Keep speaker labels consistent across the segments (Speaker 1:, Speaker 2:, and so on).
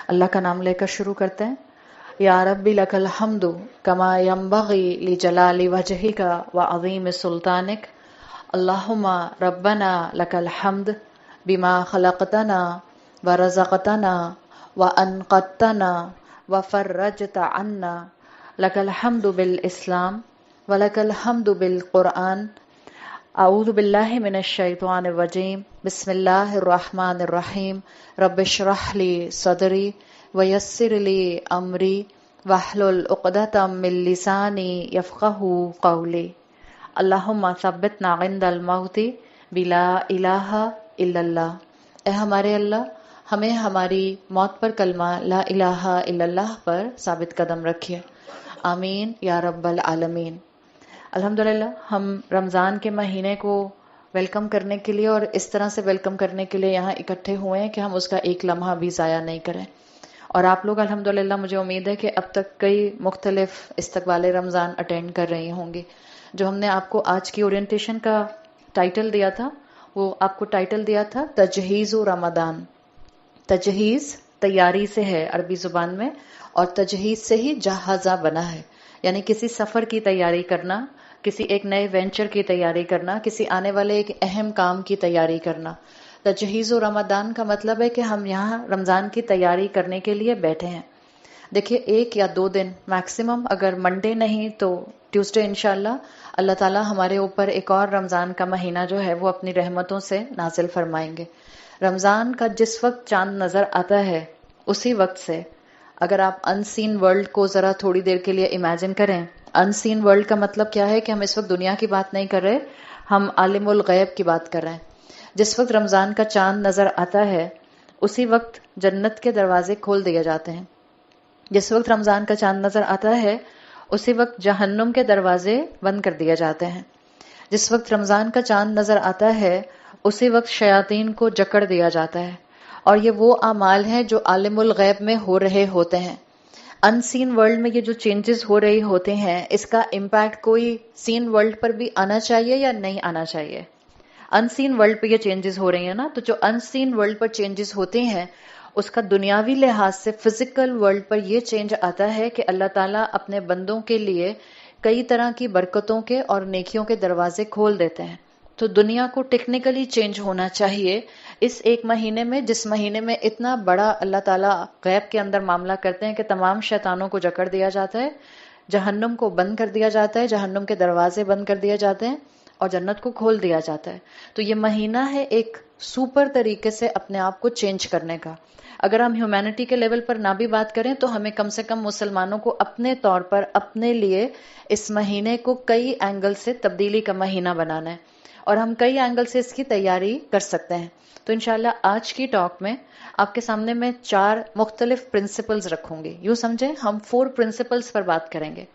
Speaker 1: اللہ کا نام لے کر شروع کرتے ہیں. یا ربی لک الحمد کما ینبغی لجلال وجہک وعظیم سلطانک. اللہم ربنا لک الحمد بما خلقتنا ورزقتنا وانقذتنا وفرجت عنا. لک الحمد بالاسلام ولک الحمد بالقرآن. اعوذ باللہ من الشیطان الرجیم. بسم اللہ الرحمن الرحیم. رب اشرح لی صدری ویسر لی امری واحلل عقدۃ من لسانی یفقہوا قولی. اللہم ثبتنا عند الموت بلا الہ الا اللہ. اے ہمارے اللہ، ہمیں ہماری موت پر کلمہ لا الہ الا اللہ پر ثابت قدم رکھیے. آمین یا رب العالمین. الحمدللہ ہم رمضان کے مہینے کو ویلکم کرنے کے لیے اور اس طرح سے ویلکم کرنے کے لیے یہاں اکٹھے ہوئے ہیں کہ ہم اس کا ایک لمحہ بھی ضائع نہیں کریں. اور آپ لوگ الحمدللہ مجھے امید ہے کہ اب تک کئی مختلف استقبال رمضان اٹینڈ کر رہی ہوں گی. جو ہم نے آپ کو آج کی اورینٹیشن کا ٹائٹل دیا تھا، وہ آپ کو ٹائٹل دیا تھا تجہیز رمضان. تجہیز تیاری سے ہے عربی زبان میں، اور تجہیز سے ہی جہازہ بنا ہے، یعنی کسی سفر کی تیاری کرنا، کسی ایک نئے وینچر کی تیاری کرنا، کسی آنے والے ایک اہم کام کی تیاری کرنا. تجہیز رمضان کا مطلب ہے کہ ہم یہاں رمضان کی تیاری کرنے کے لیے بیٹھے ہیں. دیکھیے 1 یا 2 دن میکسیمم، اگر منڈے نہیں تو ٹیوزڈے انشاءاللہ اللہ تعالیٰ ہمارے اوپر ایک اور رمضان کا مہینہ جو ہے وہ اپنی رحمتوں سے نازل فرمائیں گے. رمضان کا جس وقت چاند نظر آتا ہے اسی وقت سے، اگر آپ ان سین ورلڈ کو ذرا تھوڑی دیر کے لیے امیجن کریں. ان سین ورلڈ کا مطلب کیا ہے کہ ہم اس وقت دنیا کی بات نہیں کر رہے، ہم عالم الغیب کی بات کر رہے ہیں. جس وقت رمضان کا چاند نظر آتا ہے اسی وقت جنت کے دروازے کھول دیے جاتے ہیں. جس وقت رمضان کا چاند نظر آتا ہے اسی وقت جہنم کے دروازے بند کر دیے جاتے ہیں. جس وقت رمضان کا چاند نظر آتا ہے اسی وقت شیاطین کو جکڑ دیا جاتا ہے. اور یہ وہ اعمال ہیں جو عالم الغیب میں ہو رہے ہوتے ہیں. ان سین ورلڈ میں یہ جو چینجز ہو رہی ہوتے ہیں، اس کا امپیکٹ کوئی سین ورلڈ پر بھی آنا چاہیے یا نہیں آنا چاہیے؟ ان سین ورلڈ پہ یہ چینجز ہو رہی ہیں نا، تو جو ان سین ورلڈ پر چینجز ہوتے ہیں اس کا دنیاوی لحاظ سے فزیکل ورلڈ پر یہ چینج آتا ہے کہ اللہ تعالیٰ اپنے بندوں کے لیے کئی طرح کی برکتوں کے اور نیکیوں کے دروازے کھول دیتے ہیں. تو دنیا کو ٹیکنیکلی چینج ہونا چاہیے اس ایک مہینے میں، جس مہینے میں اتنا بڑا اللہ تعالیٰ غیب کے اندر معاملہ کرتے ہیں کہ تمام شیطانوں کو جکڑ دیا جاتا ہے، جہنم کو بند کر دیا جاتا ہے، جہنم کے دروازے بند کر دیے جاتے ہیں اور جنت کو کھول دیا جاتا ہے. تو یہ مہینہ ہے ایک سپر طریقے سے اپنے آپ کو چینج کرنے کا. اگر ہم ہیومینٹی کے لیول پر نہ بھی بات کریں تو ہمیں کم سے کم مسلمانوں کو اپنے طور پر اپنے لیے اس مہینے کو کئی اینگل سے تبدیلی کا مہینہ بنانا ہے، اور ہم کئی اینگل سے اس کی تیاری کر سکتے ہیں. تو انشاءاللہ آج کی ٹاک میں آپ کے سامنے میں 4 مختلف پرنسپلز رکھوں گی. یوں سمجھیں ہم 4 پرنسپلز پر بات کریں گے.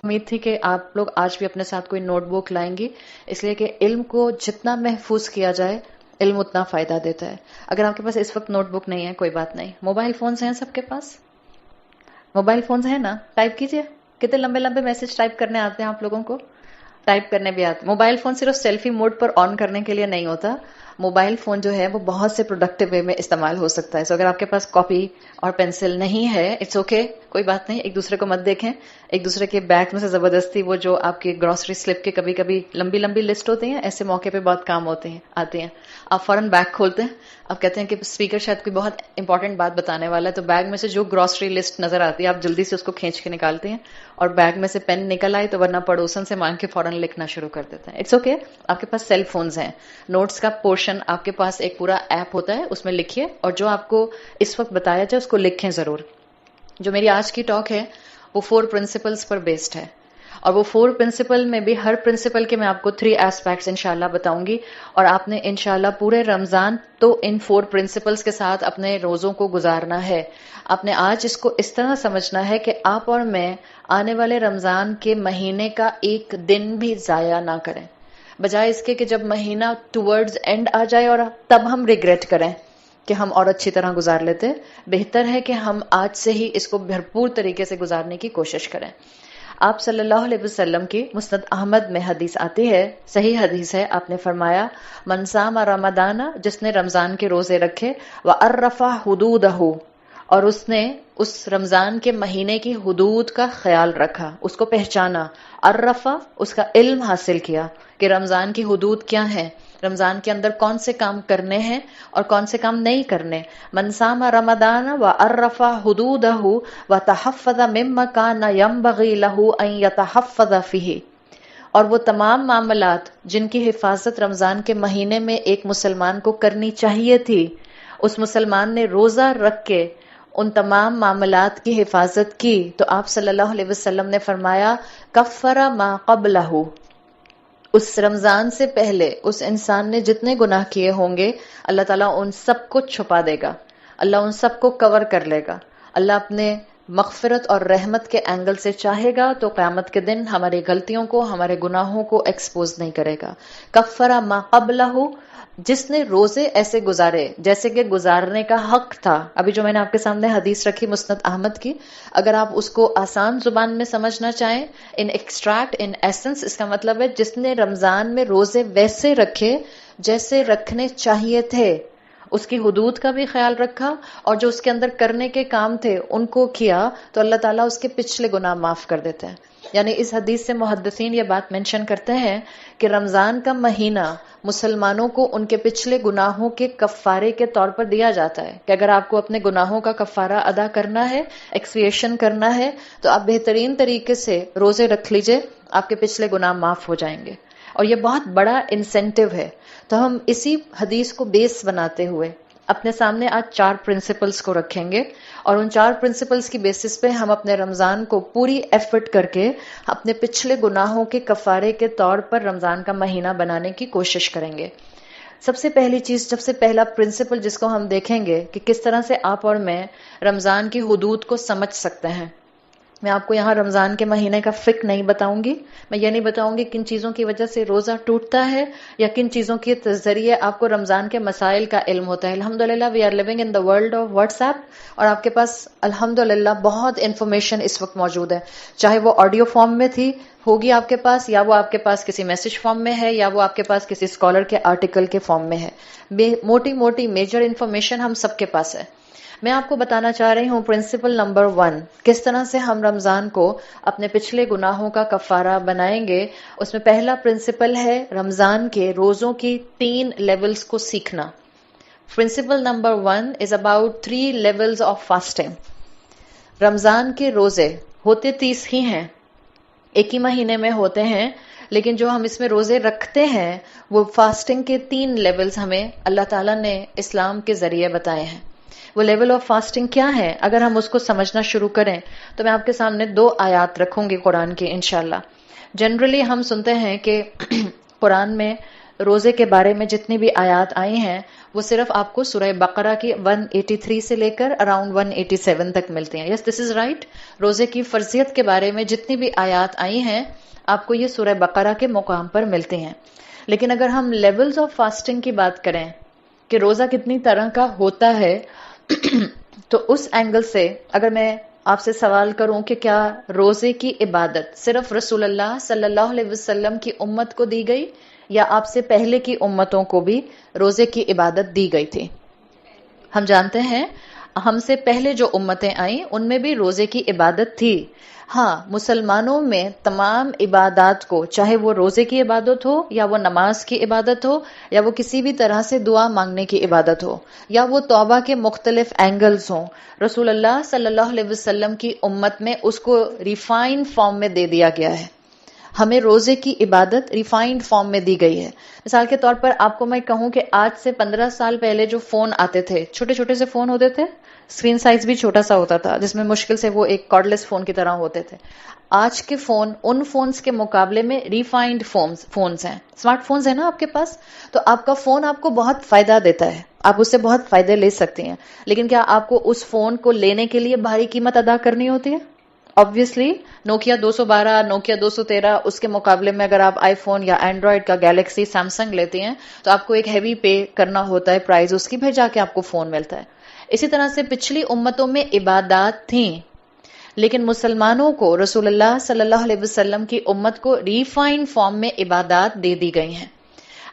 Speaker 1: امید تھی کہ آپ لوگ آج بھی اپنے ساتھ کوئی نوٹ بک لائیں گی، اس لیے کہ علم کو جتنا محفوظ کیا جائے علم اتنا فائدہ دیتا ہے. اگر آپ کے پاس اس وقت نوٹ بک نہیں ہے کوئی بات نہیں، موبائل فونز ہیں سب کے پاس، موبائل فونز ہیں نا، ٹائپ کیجئے. کتنے لمبے لمبے میسج ٹائپ کرنے آتے ہیں آپ لوگوں کو؟ ٹائپ کرنے بھی آتے. موبائل فون صرف سیلفی موڈ پر آن کرنے کے لیے نہیں ہوتا، موبائل فون جو ہے وہ بہت سے پروڈکٹیو وے میں استعمال ہو سکتا ہے. سو اگر آپ کے پاس کاپی اور پینسل نہیں ہے اٹس اوکے، کوئی بات نہیں. ایک دوسرے کو مت دیکھیں، ایک دوسرے کے بیگ میں سے زبردستی وہ جو آپ کی گروسری سلپ کے کبھی کبھی لمبی لمبی لسٹ ہوتی ہیں، ایسے موقع پہ بہت کام آتے ہیں. آپ فوراً بیگ کھولتے ہیں، آپ کہتے ہیں کہ اسپیکر شاید کوئی بہت امپورٹنٹ بات بتانے والا ہے، تو بیگ میں سے جو گروسری لسٹ نظر آتی ہے آپ جلدی سے اس کو کھینچ کے نکالتے ہیں، اور بیگ میں سے پین نکل آئے تو ورنہ پڑوسن سے مانگ کے فوراً لکھنا شروع کر دیتے ہیں. It's okay. آپ کے پاس سیل فونز ہیں، نوٹس کا پورشن آپ کے پاس ایک پورا ایپ ہوتا ہے، اس میں لکھیے، اور جو آپ کو اس وقت بتایا جائے اس کو لکھیں ضرور. جو میری آج کی ٹاک ہے وہ 4 پرنسپلز پر بیسڈ ہے، اور وہ 4 پرنسپل میں بھی ہر پرنسپل کے میں آپ کو 3 ایسپیکٹس انشاءاللہ بتاؤں گی، اور آپ نے انشاءاللہ پورے رمضان تو ان 4 پرنسپلز کے ساتھ اپنے روزوں کو گزارنا ہے. آپ نے آج اس کو اس طرح سمجھنا ہے کہ آپ اور میں آنے والے رمضان کے مہینے کا ایک دن بھی ضائع نہ کریں، بجائے اس کے کہ جب مہینہ ٹورڈز اینڈ آ جائے اور تب ہم ریگریٹ کریں کہ ہم اور اچھی طرح گزار لیتے. بہتر ہے کہ ہم آج سے ہی اس کو بھرپور طریقے سے گزارنے کی کوشش کریں. آپ صلی اللہ علیہ وسلم کی مسند احمد میں حدیث آتی ہے، صحیح حدیث ہے. آپ نے فرمایا من صام رمضان، جس نے رمضان کے روزے رکھے، وعرف حدودہ، اور اس نے اس رمضان کے مہینے کی حدود کا خیال رکھا، اس کو پہچانا، عرفہ اس کا علم حاصل کیا کہ رمضان کی حدود کیا ہیں، رمضان کے اندر کون سے کام کرنے ہیں اور کون سے کام نہیں کرنے. من صام رمضان وعرف حدودہ وتحفظ مما کان ينبغي له ان يتحفظ فيه. اور وہ تمام معاملات جن کی حفاظت رمضان کے مہینے میں ایک مسلمان کو کرنی چاہیے تھی، اس مسلمان نے روزہ رکھ کے ان تمام معاملات کی حفاظت کی، تو آپ صلی اللہ علیہ وسلم نے فرمایا کفر ما قبلہ، اس رمضان سے پہلے اس انسان نے جتنے گناہ کیے ہوں گے اللہ تعالیٰ ان سب کو چھپا دے گا، اللہ ان سب کو کور کر لے گا. اللہ اپنے مغفرت اور رحمت کے اینگل سے چاہے گا تو قیامت کے دن ہماری غلطیوں کو، ہمارے گناہوں کو ایکسپوز نہیں کرے گا. کفر ما قبلہ، جس نے روزے ایسے گزارے جیسے کہ گزارنے کا حق تھا. ابھی جو میں نے آپ کے سامنے حدیث رکھی مسند احمد کی، اگر آپ اس کو آسان زبان میں سمجھنا چاہیں، ان ایکسٹریکٹ ان ایسنس، اس کا مطلب ہے جس نے رمضان میں روزے ویسے رکھے جیسے رکھنے چاہیے تھے، اس کی حدود کا بھی خیال رکھا اور جو اس کے اندر کرنے کے کام تھے ان کو کیا، تو اللہ تعالیٰ اس کے پچھلے گناہ معاف کر دیتے ہیں. یعنی اس حدیث سے محدثین یہ بات مینشن کرتے ہیں کہ رمضان کا مہینہ مسلمانوں کو ان کے پچھلے گناہوں کے کفارے کے طور پر دیا جاتا ہے کہ اگر آپ کو اپنے گناہوں کا کفارہ ادا کرنا ہے، ایکسپیشن کرنا ہے، تو آپ بہترین طریقے سے روزے رکھ لیجئے، آپ کے پچھلے گناہ معاف ہو جائیں گے. اور یہ بہت بڑا انسینٹیو ہے. تو ہم اسی حدیث کو بیس بناتے ہوئے اپنے سامنے آج 4 پرنسپلز کو رکھیں گے، اور ان 4 پرنسپلز کی بیسس پہ ہم اپنے رمضان کو پوری ایفرٹ کر کے اپنے پچھلے گناہوں کے کفارے کے طور پر رمضان کا مہینہ بنانے کی کوشش کریں گے. سب سے پہلی چیز، سب سے پہلا پرنسپل جس کو ہم دیکھیں گے کہ کس طرح سے آپ اور میں رمضان کی حدود کو سمجھ سکتے ہیں. میں آپ کو یہاں رمضان کے مہینے کا فقہ نہیں بتاؤں گی، میں یہ نہیں بتاؤں گی کن چیزوں کی وجہ سے روزہ ٹوٹتا ہے یا کن چیزوں کے ذریعے آپ کو رمضان کے مسائل کا علم ہوتا ہے. الحمدللہ we are living in the world of WhatsApp ایپ، اور آپ کے پاس الحمدللہ بہت انفارمیشن اس وقت موجود ہے، چاہے وہ آڈیو فارم میں تھی ہوگی آپ کے پاس، یا وہ آپ کے پاس کسی میسج فارم میں ہے، یا وہ آپ کے پاس کسی اسکالر کے آرٹیکل کے فارم میں ہے. موٹی موٹی میجر انفارمیشن ہم سب کے پاس ہے. میں آپ کو بتانا چاہ رہی ہوں پرنسپل نمبر 1، کس طرح سے ہم رمضان کو اپنے پچھلے گناہوں کا کفارہ بنائیں گے. اس میں پہلا پرنسپل ہے رمضان کے روزوں کی 3 لیولز کو سیکھنا. Principle number 1 is about 3 levels of fasting. Ramzan کے روزے ہوتے 30 ہی ہیں، ایک ہی مہینے میں ہوتے ہیں، لیکن جو ہم اس میں روزے رکھتے ہیں وہ فاسٹنگ کے 3 لیولز ہمیں اللہ تعالیٰ نے اسلام کے ذریعے بتائے ہیں. وہ لیول آف فاسٹنگ کیا ہے؟ اگر ہم اس کو سمجھنا شروع کریں تو میں آپ کے سامنے 2 آیات رکھوں گی قرآن کی انشاءاللہ. جنرلی ہم سنتے ہیں کہ قرآن میں روزے کے بارے میں جتنی بھی آیات آئی ہیں وہ صرف آپ کو سورہ بقرہ کی 183 سے لے کر اراؤنڈ 187 تک ملتی ہیں. یس دس از رائٹ. روزے کی فرضیت کے بارے میں جتنی بھی آیات آئی ہیں آپ کو یہ سورہ بقرہ کے مقام پر ملتی ہیں. لیکن اگر ہم لیولز آف فاسٹنگ کی بات کریں کہ روزہ کتنی طرح کا ہوتا ہے، تو اس اینگل سے اگر میں آپ سے سوال کروں کہ کیا روزے کی عبادت صرف رسول اللہ صلی اللہ علیہ وسلم کی امت کو دی گئی یا آپ سے پہلے کی امتوں کو بھی روزے کی عبادت دی گئی تھی؟ ہم جانتے ہیں ہم سے پہلے جو امتیں آئیں ان میں بھی روزے کی عبادت تھی. ہاں، مسلمانوں میں تمام عبادات کو، چاہے وہ روزے کی عبادت ہو یا وہ نماز کی عبادت ہو یا وہ کسی بھی طرح سے دعا مانگنے کی عبادت ہو یا وہ توبہ کے مختلف اینگلز ہوں، رسول اللہ صلی اللہ علیہ وسلم کی امت میں اس کو ریفائنڈ فارم میں دے دیا گیا ہے. ہمیں روزے کی عبادت ریفائنڈ فارم میں دی گئی ہے. مثال کے طور پر آپ کو میں کہوں کہ آج سے 15 سال پہلے جو فون آتے تھے، چھوٹے چھوٹے سے فون ہوتے تھے، اسکرین سائز بھی چھوٹا سا ہوتا تھا جس میں مشکل سے وہ ایک کارڈلیس فون کی طرح ہوتے تھے. آج کے فون ان فونز کے مقابلے میں ریفائنڈ فونز ہیں. اسمارٹ فونز ہیں نا آپ کے پاس، تو آپ کا فون آپ کو بہت فائدہ دیتا ہے، آپ اس سے بہت فائدے لے سکتے ہیں. لیکن کیا آپ کو اس فون کو لینے کے لیے بھاری قیمت ادا کرنی ہوتی ہے؟ obviously نوکیا 212، نوکیا 213، اس کے مقابلے میں اگر آپ آئی فون یا اینڈرائڈ کا گیلیکسی سیمسنگ لیتے ہیں تو آپ کو ایک ہیوی پے کرنا ہوتا ہے پرائز اس کی، پھر جا کے آپ کو فون ملتا ہے. اسی طرح سے پچھلی امتوں میں عبادات تھیں، لیکن مسلمانوں کو رسول اللہ صلی اللہ علیہ وسلم کی امت کو ریفائنڈ فارم میں عبادات دے دی گئی ہیں.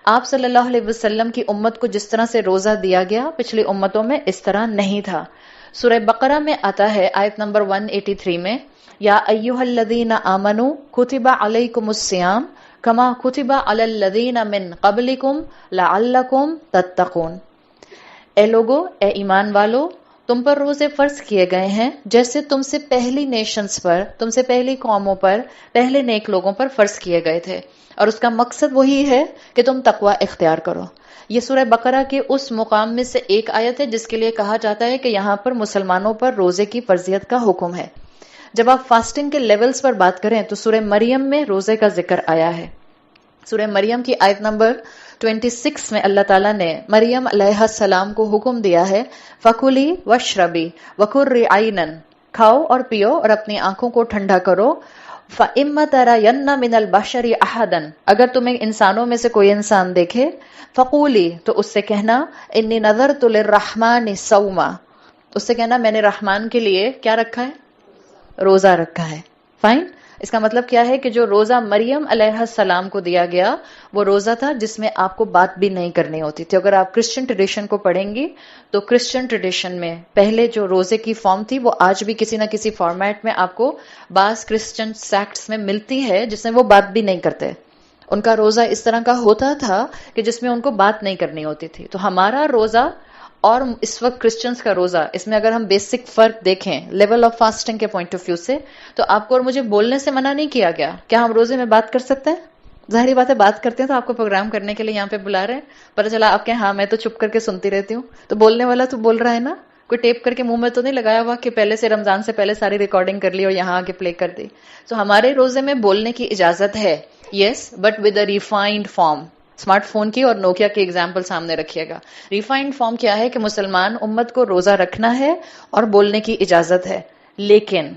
Speaker 1: آپ صلی اللہ علیہ وسلم کی امت کو جس طرح سے روزہ دیا گیا پچھلی امتوں میں اس طرح نہیں تھا. سورہ بقرہ میں آتا ہے آیت نمبر 183 میں، یا ایھا الذین آمنوا کتب علیکم الصیام کما کتب علی الذین من قبلکم لعلکم تتقون. اے لوگو، اے ایمان والو، تم پر روزے فرض کیے گئے ہیں جیسے تم سے پہلی نیشنز پر، تم سے پہلی قوموں پر، پہلے نیک لوگوں پر فرض کیے گئے تھے، اور اس کا مقصد وہی ہے کہ تم تقوی اختیار کرو. یہ سورہ بقرہ کے اس مقام میں سے ایک آیت ہے جس کے لیے کہا جاتا ہے کہ یہاں پر مسلمانوں پر روزے کی فرضیت کا حکم ہے. جب آپ فاسٹنگ کے لیولز پر بات کریں تو سورہ مریم میں روزے کا ذکر آیا ہے. سورہ مریم کی آیت نمبر 26 میں اللہ تعالیٰ نے مریم علیہ السلام کو حکم دیا ہے، فَكُلِي وَاشْرَبِي وَقُرِّ عَيْنًا، کھاؤ اور پیو اور اپنی آنکھوں کو ٹھنڈا کرو. فَإِمَّا تَرَيَنَّ مِنَ الْبَشَرِ أَحَدًا، اگر تمہیں انسانوں میں سے کوئی انسان دیکھے، فَقُولِي، تو اس سے کہنا، إِنِّي نَذَرْتُ لِلرَّحْمَنِ صَوْمًا، اس سے کہنا میں نے رحمان کے لیے کیا رکھا ہے؟ روزہ رکھا ہے. فائن. اس کا مطلب کیا ہے کہ جو روزہ مریم علیہ السلام کو دیا گیا وہ روزہ تھا جس میں آپ کو بات بھی نہیں کرنی ہوتی تھی. اگر آپ کرسچن ٹریڈیشن کو پڑھیں گی تو کرسچن ٹریڈیشن میں پہلے جو روزے کی فارم تھی وہ آج بھی کسی نہ کسی فارمیٹ میں آپ کو بعض کرسچن سیکٹس میں ملتی ہے جس میں وہ بات بھی نہیں کرتے. ان کا روزہ اس طرح کا ہوتا تھا کہ جس میں ان کو بات نہیں کرنی ہوتی تھی. تو ہمارا روزہ اور اس وقت کرسچنز کا روزہ، اس میں اگر ہم بیسک فرق دیکھیں لیول آف فاسٹنگ کے پوائنٹ آف ویو سے، تو آپ کو اور مجھے بولنے سے منع نہیں کیا گیا. کیا ہم روزے میں بات کر سکتے ہیں؟ ظاہری بات ہے بات کرتے ہیں تو آپ کو پروگرام کرنے کے لیے یہاں پہ بلا رہے ہیں، پتہ چلا آپ کے ہاں میں تو چپ کر کے سنتی رہتی ہوں. تو بولنے والا تو بول رہا ہے نا، کوئی ٹیپ کر کے منہ میں تو نہیں لگایا ہوا کہ پہلے سے رمضان سے پہلے ساری ریکارڈنگ کر لی اور یہاں آ کے پلے کر دی. تو ہمارے روزے میں بولنے کی اجازت ہے، yes, but with a refined form. Smart phone کی اور نوکیا کی ایگزامپل سامنے رکھیے گا. ریفائنڈ فارم کیا ہے کہ مسلمان امت کو روزہ رکھنا ہے اور بولنے کی اجازت ہے، لیکن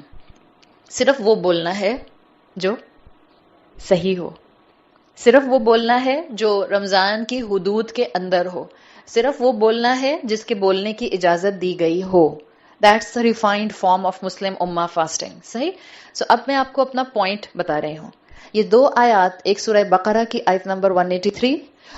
Speaker 1: صرف وہ بولنا ہے جو صحیح ہو، صرف وہ بولنا ہے جو رمضان کی حدود کے اندر ہو، صرف وہ بولنا ہے جس کے بولنے کی اجازت دی گئی ہو. That's the refined form of Muslim Ummah fasting. صحیح. سو اب میں آپ کو اپنا پوائنٹ بتا رہی ہوں. یہ دو آیات، ایک سورہ بقرہ کی آیت نمبر 183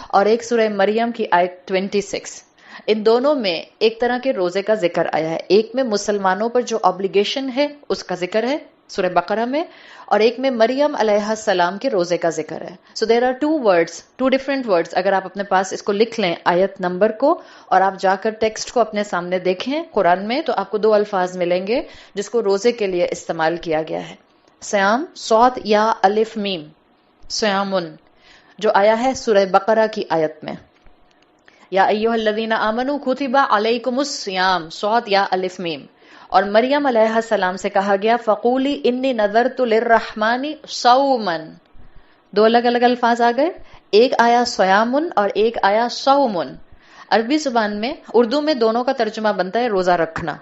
Speaker 1: اور ایک سورہ مریم کی آیت 26، ان دونوں میں ایک طرح کے روزے کا ذکر آیا ہے. ایک میں مسلمانوں پر جو obligation ہے اس کا ذکر ہے سورہ بقرہ میں، اور ایک میں مریم علیہ السلام کے روزے کا ذکر ہے. So there are two different words. اگر آپ اپنے پاس اس کو لکھ لیں آیت نمبر کو اور آپ جا کر ٹیکسٹ کو اپنے سامنے دیکھیں قرآن میں، تو آپ کو دو الفاظ ملیں گے جس کو روزے کے لیے استعمال کیا گیا ہے. سیام، صاد یا الف میم، سیامن، جو آیا ہے سورہ بقرہ کی آیت میں، یا ایھا الذین آمنوا کتب علیکم الصیام، صاد یا الف میم. اور مریم علیہ السلام سے کہا گیا فقولی انی نذرت للرحمن صوما. دو الگ الگ الفاظ آ گئے، ایک آیا سیامن اور ایک آیا صومن. عربی زبان میں، اردو میں دونوں کا ترجمہ بنتا ہے روزہ رکھنا،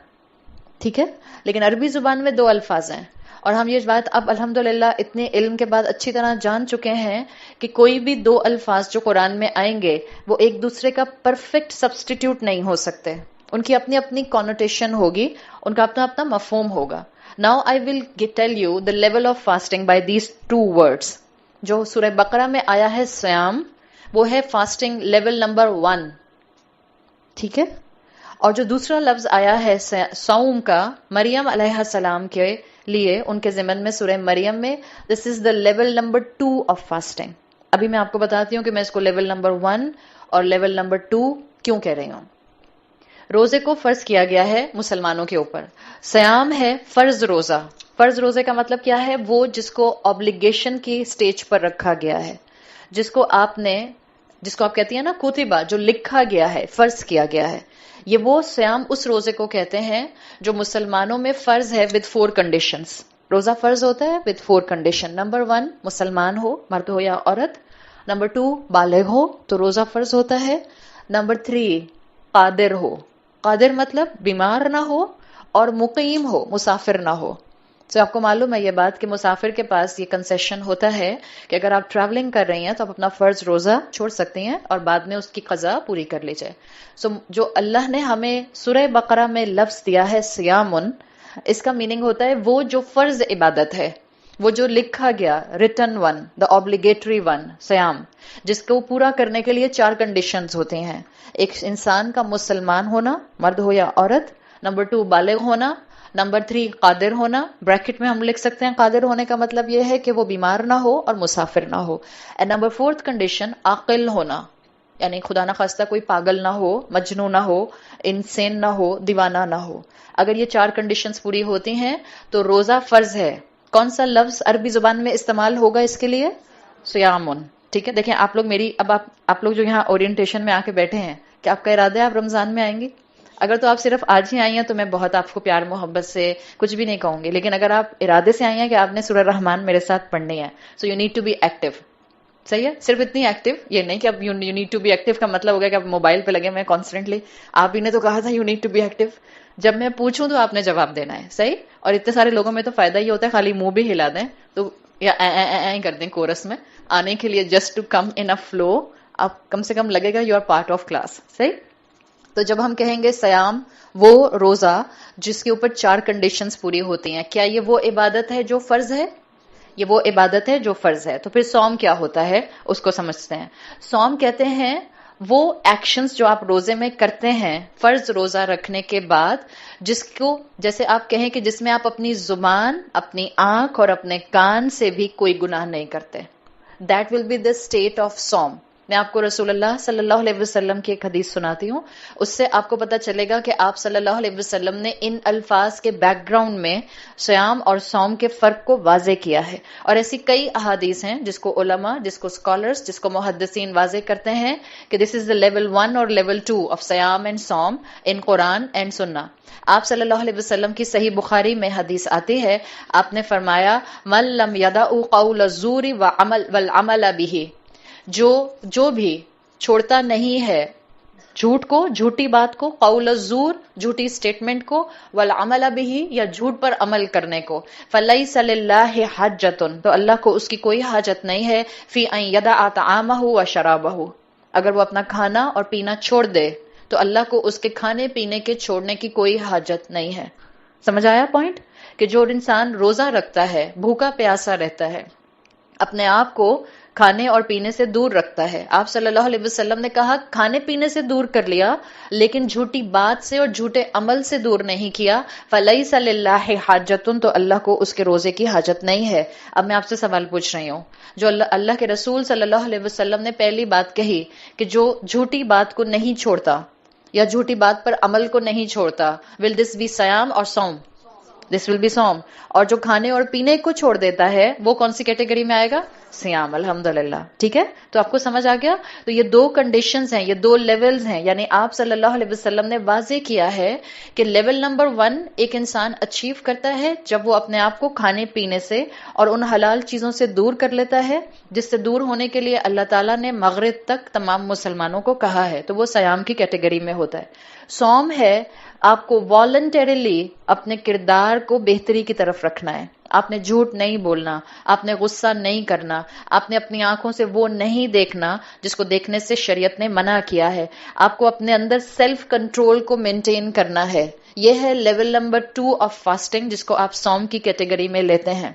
Speaker 1: ٹھیک ہے، لیکن عربی زبان میں دو الفاظ ہیں. اور ہم یہ بات اب الحمدللہ اتنے علم کے بعد اچھی طرح جان چکے ہیں کہ کوئی بھی دو الفاظ جو قرآن میں آئیں گے وہ ایک دوسرے کا پرفیکٹ سبسٹیٹیوٹ نہیں ہو سکتے. ان کی اپنی اپنی کونوٹیشن ہوگی، ان کا اپنا اپنا مفہوم ہوگا. Now I will tell you the level of fasting by these two words. جو سورہ بقرہ میں آیا ہے سیام، وہ ہے فاسٹنگ لیول نمبر 1، ٹھیک ہے. اور جو دوسرا لفظ آیا ہے صوم کا مریم علیہ السلام کے لیے ان کے ضمن میں سورہ مریم میں، this is the level number 2 of fasting. ابھی میں آپ کو بتاتی ہوں کہ میں اس کو لیول نمبر 1 اور لیول نمبر 2 کیوں کہہ رہی ہوں. روزے کو فرض کیا گیا ہے مسلمانوں کے اوپر. سیام ہے فرض روزہ. فرض روزے کا مطلب کیا ہے؟ وہ جس کو obligation کی سٹیج پر رکھا گیا ہے، جس کو آپ کہتی ہیں نا کتبہ، جو لکھا گیا ہے، فرض کیا گیا ہے. یہ وہ سیام اس روزے کو کہتے ہیں جو مسلمانوں میں فرض ہے with 4 conditions. روزہ فرض ہوتا ہے with 4 condition. نمبر 1 مسلمان ہو، مرد ہو یا عورت. نمبر 2 بالغ ہو تو روزہ فرض ہوتا ہے. نمبر 3 قادر ہو. قادر مطلب بیمار نہ ہو اور مقیم ہو، مسافر نہ ہو. تو آپ کو معلوم ہے یہ بات کہ مسافر کے پاس یہ کنسیشن ہوتا ہے کہ اگر آپ ٹریولنگ کر رہی ہیں تو آپ اپنا فرض روزہ چھوڑ سکتی ہیں اور بعد میں اس کی قضا پوری کر لی جائے. سو جو اللہ نے ہمیں سورہ بقرہ میں لفظ دیا ہے سیامن، اس کا میننگ ہوتا ہے وہ جو فرض عبادت ہے، وہ جو لکھا گیا ریٹن ون، دا obligatory ون، سیام، جس کو پورا کرنے کے لیے 4 کنڈیشنز ہوتی ہیں. ایک انسان کا مسلمان ہونا، مرد ہو یا عورت. نمبر 2 بالغ ہونا، نمبر 3 قادر ہونا. بریکٹ میں ہم لکھ سکتے ہیں قادر ہونے کا مطلب یہ ہے کہ وہ بیمار نہ ہو اور مسافر نہ ہو. اینڈ نمبر 4 کنڈیشن عاقل ہونا، یعنی خدا نہ خواستہ کوئی پاگل نہ ہو، مجنون نہ ہو، انسین نہ ہو، دیوانہ نہ ہو. اگر یہ 4 کنڈیشنز پوری ہوتی ہیں تو روزہ فرض ہے. کون سا لفظ عربی زبان میں استعمال ہوگا اس کے لیے؟ سیامن. ٹھیک ہے، دیکھیں آپ لوگ میری اب آپ لوگ جو یہاں اورینٹیشن میں آ کے بیٹھے ہیں، کیا آپ کا ارادہ ہے آپ رمضان میں آئیں گی؟ اگر تو آپ صرف آج ہی آئی ہیں تو میں بہت آپ کو پیار محبت سے کچھ بھی نہیں کہوں گی، لیکن اگر آپ ارادے سے آئی ہیں کہ آپ نے سورہ رحمان میرے ساتھ پڑھنی ہے، so you need to be active. صحیح ہے، صرف اتنی ایکٹیو، یہ نہیں کہ اب you need to be active کا مطلب ہو گیا کہ آپ موبائل پہ لگے میں کانسٹنٹلی. آپ ہی نے تو کہا تھا you need to be active. جب میں پوچھوں تو آپ نے جواب دینا ہے. صحیح. اور اتنے سارے لوگوں میں تو فائدہ یہ ہوتا ہے خالی منہ بھی ہلا دیں تو یا کر دیں کورس میں آنے کے لیے، just to come in a flow. آپ کم سے کم لگے گا you are part of class. صحیح. تو جب ہم کہیں گے سیام، وہ روزہ جس کے اوپر 4 کنڈیشنز پوری ہوتی ہیں، کیا یہ وہ عبادت ہے جو فرض ہے؟ یہ وہ عبادت ہے جو فرض ہے. تو پھر صوم کیا ہوتا ہے اس کو سمجھتے ہیں. صوم کہتے ہیں وہ ایکشنز جو آپ روزے میں کرتے ہیں فرض روزہ رکھنے کے بعد، جس کو جیسے آپ کہیں کہ جس میں آپ اپنی زبان، اپنی آنکھ اور اپنے کان سے بھی کوئی گناہ نہیں کرتے. That will be the state of صوم. میں آپ کو رسول اللہ صلی اللہ علیہ وسلم کی ایک حدیث سناتی ہوں، اس سے آپ کو پتا چلے گا کہ آپ صلی اللہ علیہ وسلم نے ان الفاظ کے بیک گراؤنڈ میں صیام اور صوم کے فرق کو واضح کیا ہے. اور ایسی کئی احادیث ہیں جس کو علماء، جس کو اسکالرز، جس کو محدثین واضح کرتے ہیں کہ دس از دا لیول 1 اور لیول 2 آف صیام اینڈ صوم ان قرآن اینڈ سنہ. آپ صلی اللہ علیہ وسلم کی صحیح بخاری میں حدیث آتی ہے، آپ نے فرمایا من لم یدع قول الزور والعمل به، جو بھی چھوڑتا نہیں ہے جھوٹ کو، جھوٹی بات کو، قول الزور جھوٹی سٹیٹمنٹ کو، والعمل به یا جھوٹ پر عمل کرنے کو، فلیس للہ حاجۃ، تو اللہ کو اس کی کوئی حاجت نہیں ہے، فی ان یدع طعامہ وشرابہ، اگر وہ اپنا کھانا اور پینا چھوڑ دے تو اللہ کو اس کے کھانے پینے کے چھوڑنے کی کوئی حاجت نہیں ہے. سمجھ آیا پوائنٹ؟ کہ جو انسان روزہ رکھتا ہے، بھوکا پیاسا رہتا ہے، اپنے آپ کو کھانے اور پینے سے دور رکھتا ہے. آپ صلی اللہ علیہ وسلم نے کہا کھانے پینے سے دور کر لیا لیکن جھوٹی بات سے اور جھوٹے عمل سے دور نہیں کیا، فلیس للہ حاجۃ، تو اللہ کو اس کے روزے کی حاجت نہیں ہے. اب میں آپ سے سوال پوچھ رہی ہوں، جو اللہ کے رسول صلی اللہ علیہ وسلم نے پہلی بات کہی کہ جو جھوٹی بات کو نہیں چھوڑتا یا جھوٹی بات پر عمل کو نہیں چھوڑتا، ول دس بی صیام اور صوم؟ دس ول بی صوم. اور جو کھانے اور پینے کو چھوڑ دیتا ہے وہ کون سی کیٹیگری میں آئے گا؟ سیام. الحمدللہ. ٹھیک ہے، تو آپ کو سمجھ آ گیا. تو یہ 2 کنڈیشنز ہیں، یہ 2 لیولز ہیں، یعنی آپ صلی اللہ علیہ وسلم نے واضح کیا ہے کہ لیول نمبر 1 ایک انسان اچیو کرتا ہے جب وہ اپنے آپ کو کھانے پینے سے اور ان حلال چیزوں سے دور کر لیتا ہے جس سے دور ہونے کے لیے اللہ تعالیٰ نے مغرب تک تمام مسلمانوں کو کہا ہے، تو وہ سیام کی کیٹیگری میں ہوتا ہے. صوم ہے آپ کو والنٹریلی اپنے کردار کو بہتری کی طرف رکھنا ہے. آپ نے جھوٹ نہیں بولنا، آپ نے غصہ نہیں کرنا، آپ نے اپنی آنکھوں سے وہ نہیں دیکھنا جس کو دیکھنے سے شریعت نے منع کیا ہے. آپ کو اپنے اندر سیلف کنٹرول کو مینٹین کرنا ہے. یہ ہے لیول نمبر 2 آف فاسٹنگ، جس کو آپ صوم کی کیٹیگری میں لیتے ہیں.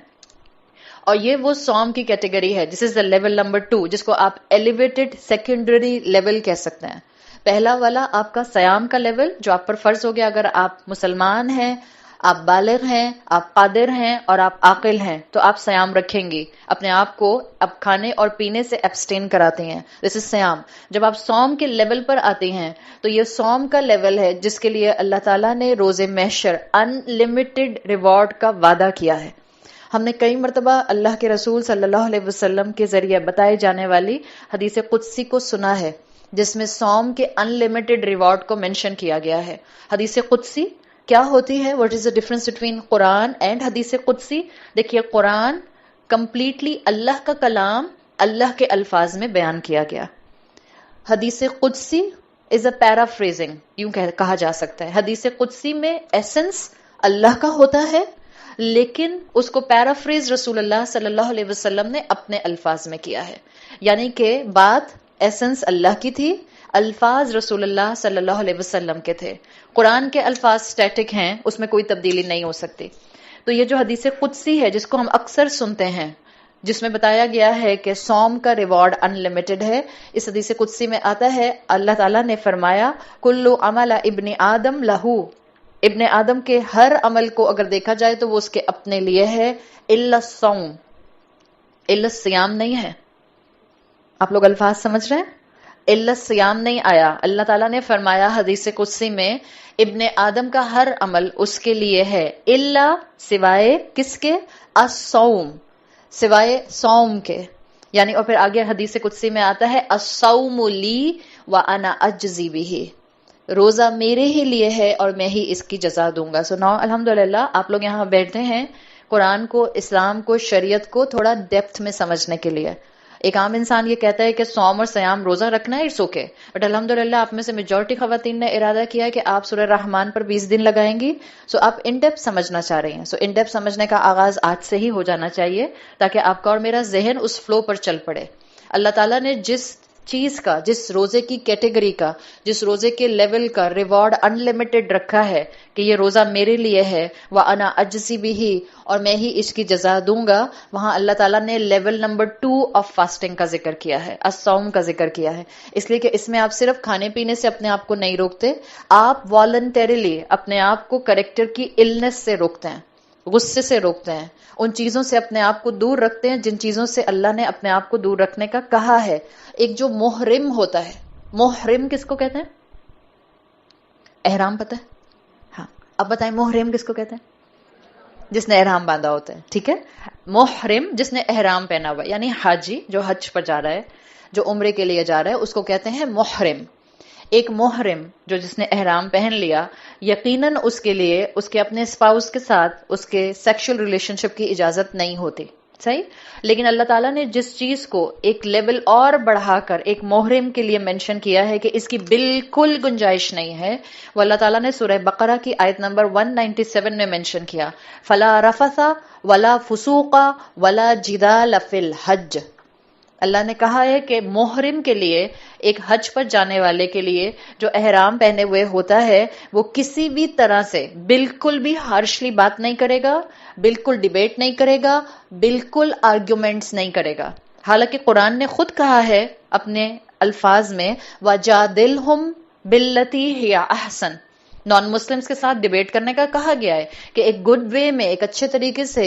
Speaker 1: اور یہ وہ صوم کی کیٹیگری ہے، this is the level number 2، جس کو آپ ایلیویٹڈ سیکنڈری لیول کہہ سکتے ہیں. پہلا والا آپ کا سیام کا لیول جو آپ پر فرض ہو گیا، اگر آپ مسلمان ہیں، آپ بالغ ہیں، آپ قادر ہیں اور آپ عاقل ہیں تو آپ سیام رکھیں گی، اپنے آپ کو اب کھانے اور پینے سے ایبسٹین کراتے ہیں. دس از سیام. جب آپ صوم کے لیول پر آتے ہیں تو یہ صوم کا لیول ہے جس کے لیے اللہ تعالیٰ نے روز محشر ان لمیٹڈ ریوارڈ کا وعدہ کیا ہے. ہم نے کئی مرتبہ اللہ کے رسول صلی اللہ علیہ وسلم کے ذریعے بتائے جانے والی حدیث قدسی کو سنا ہے جس میں صوم کے ان لمیٹڈ ریوارڈ کو مینشن کیا گیا ہے. حدیث قدسی کیا ہوتی ہے؟ What is the difference between Quran and حدیث قدسی؟ دیکھیے، قرآن کمپلیٹلی اللہ کا کلام اللہ کے الفاظ میں بیان کیا گیا. حدیث قدسی از اے پیرافریزنگ، یوں کہا جا سکتا ہے. حدیث قدسی میں ایسنس اللہ کا ہوتا ہے لیکن اس کو پیرافریز رسول اللہ صلی اللہ علیہ وسلم نے اپنے الفاظ میں کیا ہے. یعنی کہ بات ایسنس اللہ کی تھی، الفاظ رسول اللہ صلی اللہ علیہ وسلم کے تھے. قرآن کے الفاظ سٹیٹک ہیں، اس میں کوئی تبدیلی نہیں ہو سکتی. تو یہ جو حدیث قدسی ہے جس کو ہم اکثر سنتے ہیں، جس میں بتایا گیا ہے کہ صوم کا ریوارڈ ان لمیٹڈ ہے، اس حدیث قدسی میں آتا ہے اللہ تعالیٰ نے فرمایا کل عمل ابن آدم لہو، ابن آدم کے ہر عمل کو اگر دیکھا جائے تو وہ اس کے اپنے لیے ہے، الا الصوم، الا الصیام نہیں ہے. آپ لوگ الفاظ سمجھ رہے ہیں؟ الا الصیام نہیں آیا. اللہ تعالیٰ نے فرمایا حدیث قدسی میں ابن آدم کا ہر عمل اس کے لیے ہے، الا سوائے کس کے؟ الصوم، سوائے صوم کے. یعنی اور پھر آگے حدیث قدسی میں آتا ہے الصوم لی وانا اجزی بہ، روزہ میرے ہی لیے ہے اور میں ہی اس کی جزا دوں گا. سو ناؤ الحمدللہ آپ لوگ یہاں بیٹھے ہیں قرآن کو، اسلام کو، شریعت کو تھوڑا ڈیپتھ میں سمجھنے کے لیے. ایک عام انسان یہ کہتا ہے کہ صوم اور سیام روزہ رکھنا ہے، اٹس اوکے، بٹ الحمدللہ آپ میں سے میجورٹی خواتین نے ارادہ کیا ہے کہ آپ سورہ رحمان پر 20 دن لگائیں گی. سو آپ ان ڈیپتھ سمجھنا چاہ رہی ہیں. سو ان ڈیپتھ سمجھنے کا آغاز آج سے ہی ہو جانا چاہیے تاکہ آپ کا اور میرا ذہن اس فلو پر چل پڑے. اللہ تعالیٰ نے جس چیز کا، جس روزے کی کیٹیگری کا، جس روزے کے لیول کا ریوارڈ انلمیٹڈ رکھا ہے کہ یہ روزہ میرے لیے ہے، وَأَنَا أَجْزِي بِهِ، اور میں ہی اس کی جزا دوں گا، وہاں اللہ تعالیٰ نے لیول نمبر 2 آف فاسٹنگ کا ذکر کیا ہے، الصوم کا ذکر کیا ہے. اس لیے کہ اس میں آپ صرف کھانے پینے سے اپنے آپ کو نہیں روکتے، آپ والنٹیرلی اپنے آپ کو کریکٹر کی النس سے روکتے ہیں، غصے سے روکتے ہیں، ان چیزوں سے اپنے آپ کو دور رکھتے ہیں جن چیزوں سے اللہ نے اپنے آپ کو دور رکھنے کا کہا ہے. ایک جو محرم ہوتا ہے، محرم کس کو کہتے ہیں؟ احرام پتہ ہے؟ ہاں اب بتائیں محرم کس کو کہتے ہیں؟ جس نے احرام باندھا ہوتا ہے، ٹھیک ہے. محرم جس نے احرام پہنا ہوا، یعنی حاجی جو حج پر جا رہا ہے، جو عمرے کے لیے جا رہا ہے، اس کو کہتے ہیں محرم. ایک محرم جو جس نے احرام پہن لیا، یقیناً اس کے لیے اس کے اپنے اسپاؤس کے ساتھ اس کے سیکشل ریلیشن شپ کی اجازت نہیں ہوتی، صحیح. لیکن اللہ تعالیٰ نے جس چیز کو ایک لیول اور بڑھا کر ایک محرم کے لیے مینشن کیا ہے کہ اس کی بالکل گنجائش نہیں ہے، وہ اللہ تعالیٰ نے سورہ بقرہ کی آیت نمبر 197 میں مینشن کیا، فلا رفث ولا فسوق ولا جدال فی الحج. اللہ نے کہا ہے کہ محرم کے لیے، ایک حج پر جانے والے کے لیے جو احرام پہنے ہوئے ہوتا ہے، وہ کسی بھی طرح سے بالکل بھی ہارشلی بات نہیں کرے گا، بالکل ڈیبیٹ نہیں کرے گا، بالکل آرگیومنٹس نہیں کرے گا. حالانکہ قرآن نے خود کہا ہے اپنے الفاظ میں وَجَادِلْهُمْ بِالَّتِي هِيَ أَحْسَنُ، نان مسلمز کے ساتھ ڈیبیٹ کرنے کا کہا گیا ہے کہ ایک گڈ وے میں، ایک اچھے طریقے سے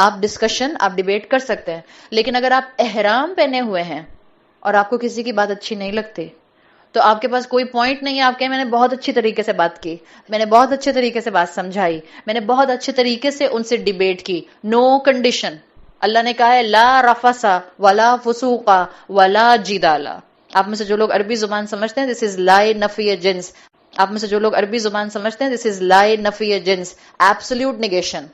Speaker 1: آپ ڈسکشن، آپ ڈیبیٹ کر سکتے ہیں. لیکن اگر آپ احرام پہنے ہوئے ہیں اور آپ کو کسی کی بات اچھی نہیں لگتی تو آپ کے پاس کوئی پوائنٹ نہیں ہے. آپ کہیں میں نے بہت اچھی طریقے سے بات کی، میں نے بہت اچھے طریقے سے بات سمجھائی، میں نے بہت اچھے طریقے سے ان سے ڈیبیٹ کی. نو کنڈیشن. اللہ نے کہا ہے لا رفث ولا فسوق ولا جدال. آپ میں سے جو لوگ عربی زبان سمجھتے ہیں، دس از لائے نفی جنس. آپ میں سے جو لوگ عربی زبان سمجھتے ہیں، دس از لائے نفی جنس، ایبسلیوٹ نیگیشن.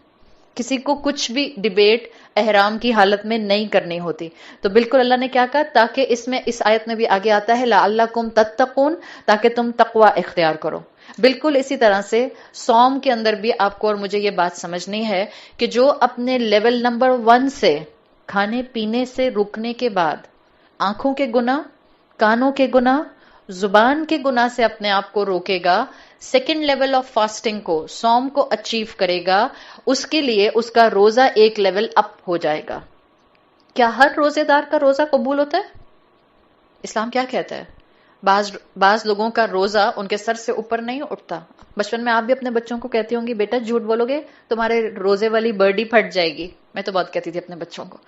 Speaker 1: کسی کو کچھ بھی ڈیبیٹ احرام کی حالت میں نہیں کرنی ہوتی. تو بالکل اللہ نے کیا کہا، تاکہ اس آیت میں بھی آگے آتا ہے لعلکم تتقون، تاکہ تم تقوی اختیار کرو. بالکل اسی طرح سے صوم کے اندر بھی آپ کو اور مجھے یہ بات سمجھنی ہے کہ جو اپنے لیول نمبر 1 سے کھانے پینے سے رکنے کے بعد آنکھوں کے گناہ، کانوں کے گناہ، زبان کے گناہ سے اپنے آپ کو روکے گا، سیکنڈ لیول آف فاسٹنگ کو، صوم کو اچیو کرے گا، اس کے لیے اس کا روزہ ایک لیول اپ ہو جائے گا. کیا ہر روزے دار کا روزہ قبول ہوتا ہے؟ اسلام کیا کہتا ہے؟ بعض لوگوں کا روزہ ان کے سر سے اوپر نہیں اٹھتا. بچپن میں آپ بھی اپنے بچوں کو کہتی ہوں گی بیٹا جھوٹ بولو گے تمہارے روزے والی برڈی پھٹ جائے گی. میں تو بہت کہتی تھی اپنے بچوں کو،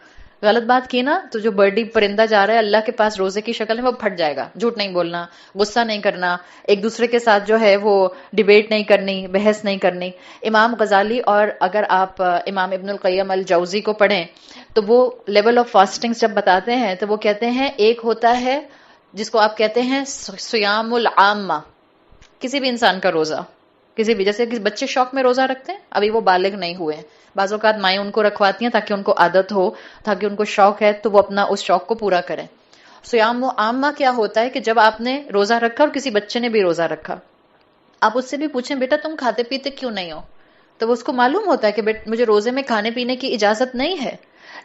Speaker 1: غلط بات کی نا تو جو برڈی پرندہ جا رہا ہے اللہ کے پاس روزے کی شکل میں، وہ پھٹ جائے گا. جھوٹ نہیں بولنا، غصہ نہیں کرنا، ایک دوسرے کے ساتھ جو ہے وہ ڈیبیٹ نہیں کرنی، بحث نہیں کرنی. امام غزالی اور اگر آپ امام ابن القیم الجوزی کو پڑھیں تو وہ لیول آف فاسٹنگ جب بتاتے ہیں تو وہ کہتے ہیں ایک ہوتا ہے جس کو آپ کہتے ہیں صیام العامہ، کسی بھی انسان کا روزہ، کسی بھی، جیسے کہ بچے شوق میں روزہ رکھتے ہیں، ابھی وہ بالغ نہیں ہوئے ہیں، بعض اوقات مائیں ان کو رکھواتی ہیں تاکہ ان کو عادت ہو، تاکہ ان کو شوق ہے تو وہ اپنا اس شوق کو پورا کریں. صیام عامہ کیا ہوتا ہے کہ جب آپ نے روزہ رکھا اور کسی بچے نے بھی روزہ رکھا، آپ اس سے بھی پوچھیں بیٹا تم کھاتے پیتے کیوں نہیں ہو، تو وہ اس کو معلوم ہوتا ہے کہ مجھے روزے میں کھانے پینے کی اجازت نہیں ہے.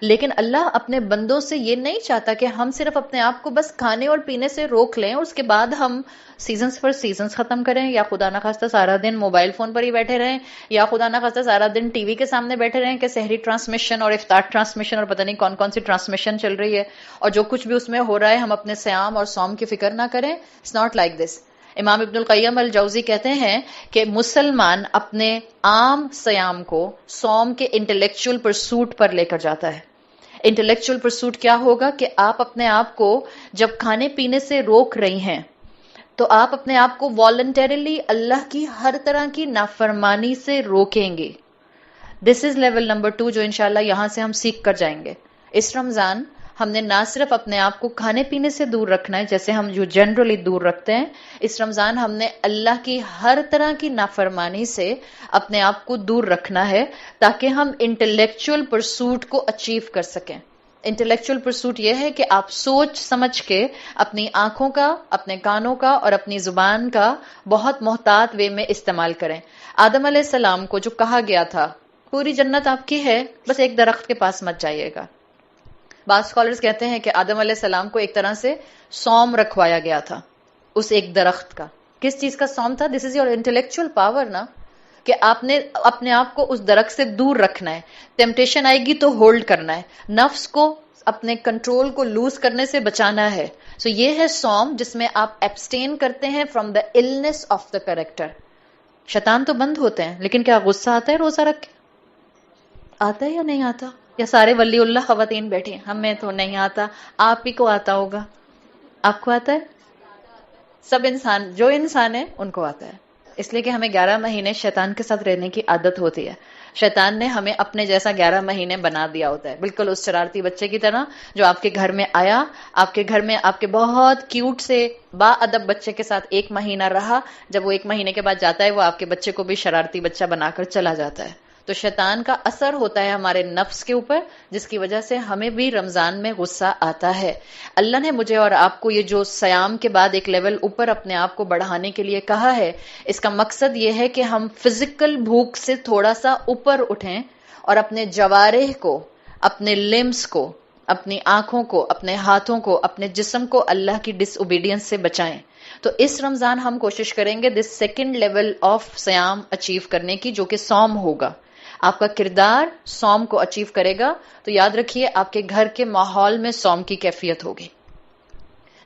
Speaker 1: لیکن اللہ اپنے بندوں سے یہ نہیں چاہتا کہ ہم صرف اپنے آپ کو بس کھانے اور پینے سے روک لیں اور اس کے بعد ہم سیزنز پر سیزنز ختم کریں، یا خدا نخواستہ سارا دن موبائل فون پر ہی بیٹھے رہیں، یا خدا نخواستہ سارا دن ٹی وی کے سامنے بیٹھے رہیں کہ سحری ٹرانسمیشن اور افطار ٹرانسمیشن اور پتہ نہیں کون کون سی ٹرانسمیشن چل رہی ہے اور جو کچھ بھی اس میں ہو رہا ہے ہم اپنے صیام اور صوم کی فکر نہ کریں. It's not like this. امام ابن القیم الجوزی کہتے ہیں کہ مسلمان اپنے عام سیام کو صوم کے انٹلیکچول پرسوٹ پر لے کر جاتا ہے. انٹلیکچول پرسوٹ کیا ہوگا کہ آپ اپنے آپ کو جب کھانے پینے سے روک رہی ہیں تو آپ اپنے آپ کو والنٹریلی اللہ کی ہر طرح کی نافرمانی سے روکیں گے. دس از لیول نمبر 2 جو انشاءاللہ یہاں سے ہم سیکھ کر جائیں گے. اس رمضان ہم نے نہ صرف اپنے آپ کو کھانے پینے سے دور رکھنا ہے جیسے ہم جو جنرلی دور رکھتے ہیں، اس رمضان ہم نے اللہ کی ہر طرح کی نافرمانی سے اپنے آپ کو دور رکھنا ہے تاکہ ہم انٹلیکچول پرسوٹ کو اچیو کر سکیں. انٹلیکچول پرسوٹ یہ ہے کہ آپ سوچ سمجھ کے اپنی آنکھوں کا، اپنے کانوں کا اور اپنی زبان کا بہت محتاط وے میں استعمال کریں. آدم علیہ السلام کو جو کہا گیا تھا پوری جنت آپ کی ہے، بس ایک درخت کے پاس مت جائیے گا. بعض اسکالرز کہتے ہیں کہ آدم علیہ السلام کو ایک طرح سے صوم رکھوایا گیا تھا اس ایک درخت کا. کس چیز کا صوم تھا؟ دس از یور انٹلیکچوئل پاور نا، کہ آپ نے اپنے آپ کو اس درخت سے دور رکھنا ہے. ٹیمپٹیشن آئے گی تو ہولڈ کرنا ہے، نفس کو اپنے کنٹرول کو لوز کرنے سے بچانا ہے. سو یہ ہے صوم جس میں آپ ایبسٹین کرتے ہیں from the illness of the character. شیطان تو بند ہوتے ہیں، لیکن کیا غصہ آتا ہے روزہ رکھ کے؟ آتا ہے یا نہیں آتا؟ یا سارے ولی اللہ خواتین بیٹھی ہیں ہمیں تو نہیں آتا؟ آپ ہی کو آتا ہوگا. آپ کو آتا ہے؟ سب انسان جو انسان ہے ان کو آتا ہے، اس لیے کہ ہمیں 11 مہینے شیطان کے ساتھ رہنے کی عادت ہوتی ہے. شیطان نے ہمیں اپنے جیسا 11 مہینے بنا دیا ہوتا ہے، بالکل اس شرارتی بچے کی طرح جو آپ کے گھر میں آیا، آپ کے گھر میں آپ کے بہت کیوٹ سے با ادب بچے کے ساتھ 1 مہینہ رہا. جب وہ 1 مہینے کے بعد جاتا ہے وہ آپ کے بچے کو بھی شرارتی بچہ بنا کر چلا جاتا ہے. تو شیطان کا اثر ہوتا ہے ہمارے نفس کے اوپر، جس کی وجہ سے ہمیں بھی رمضان میں غصہ آتا ہے. اللہ نے مجھے اور آپ کو یہ جو سیام کے بعد ایک لیول اوپر اپنے آپ کو بڑھانے کے لیے کہا ہے، اس کا مقصد یہ ہے کہ ہم فزیکل بھوک سے تھوڑا سا اوپر اٹھیں اور اپنے جوارح کو، اپنے لمس کو، اپنی آنکھوں کو، اپنے ہاتھوں کو، اپنے جسم کو اللہ کی ڈس اوبیڈینس سے بچائیں. تو اس رمضان ہم کوشش کریں گے دس سیکنڈ لیول آف سیام اچیو کرنے کی، جو کہ صوم ہوگا. آپ کا کردار صوم کو اچیو کرے گا تو یاد رکھیے آپ کے گھر کے ماحول میں صوم کی کیفیت ہوگی.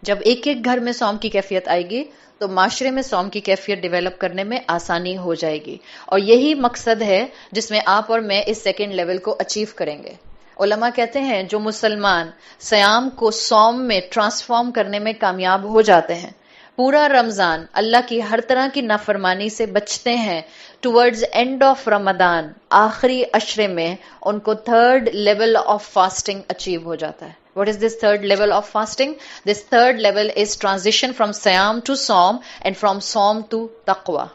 Speaker 1: جب ایک ایک گھر میں صوم کی کیفیت آئے گی تو معاشرے میں صوم کی کیفیت ڈیولپ کرنے میں آسانی ہو جائے گی. اور یہی مقصد ہے جس میں آپ اور میں اس سیکنڈ لیول کو اچیو کریں گے. علماء کہتے ہیں جو مسلمان سیام کو صوم میں ٹرانسفارم کرنے میں کامیاب ہو جاتے ہیں، پورا رمضان اللہ کی ہر طرح کی نافرمانی سے بچتے ہیں، ٹورڈز اینڈ آف رمضان آخری عشرے میں ان کو 3rd level of fasting achieve ہو جاتا ہے. What is this 3rd level of fasting? This 3rd level is transition from siyam to saum and from saum to taqwa.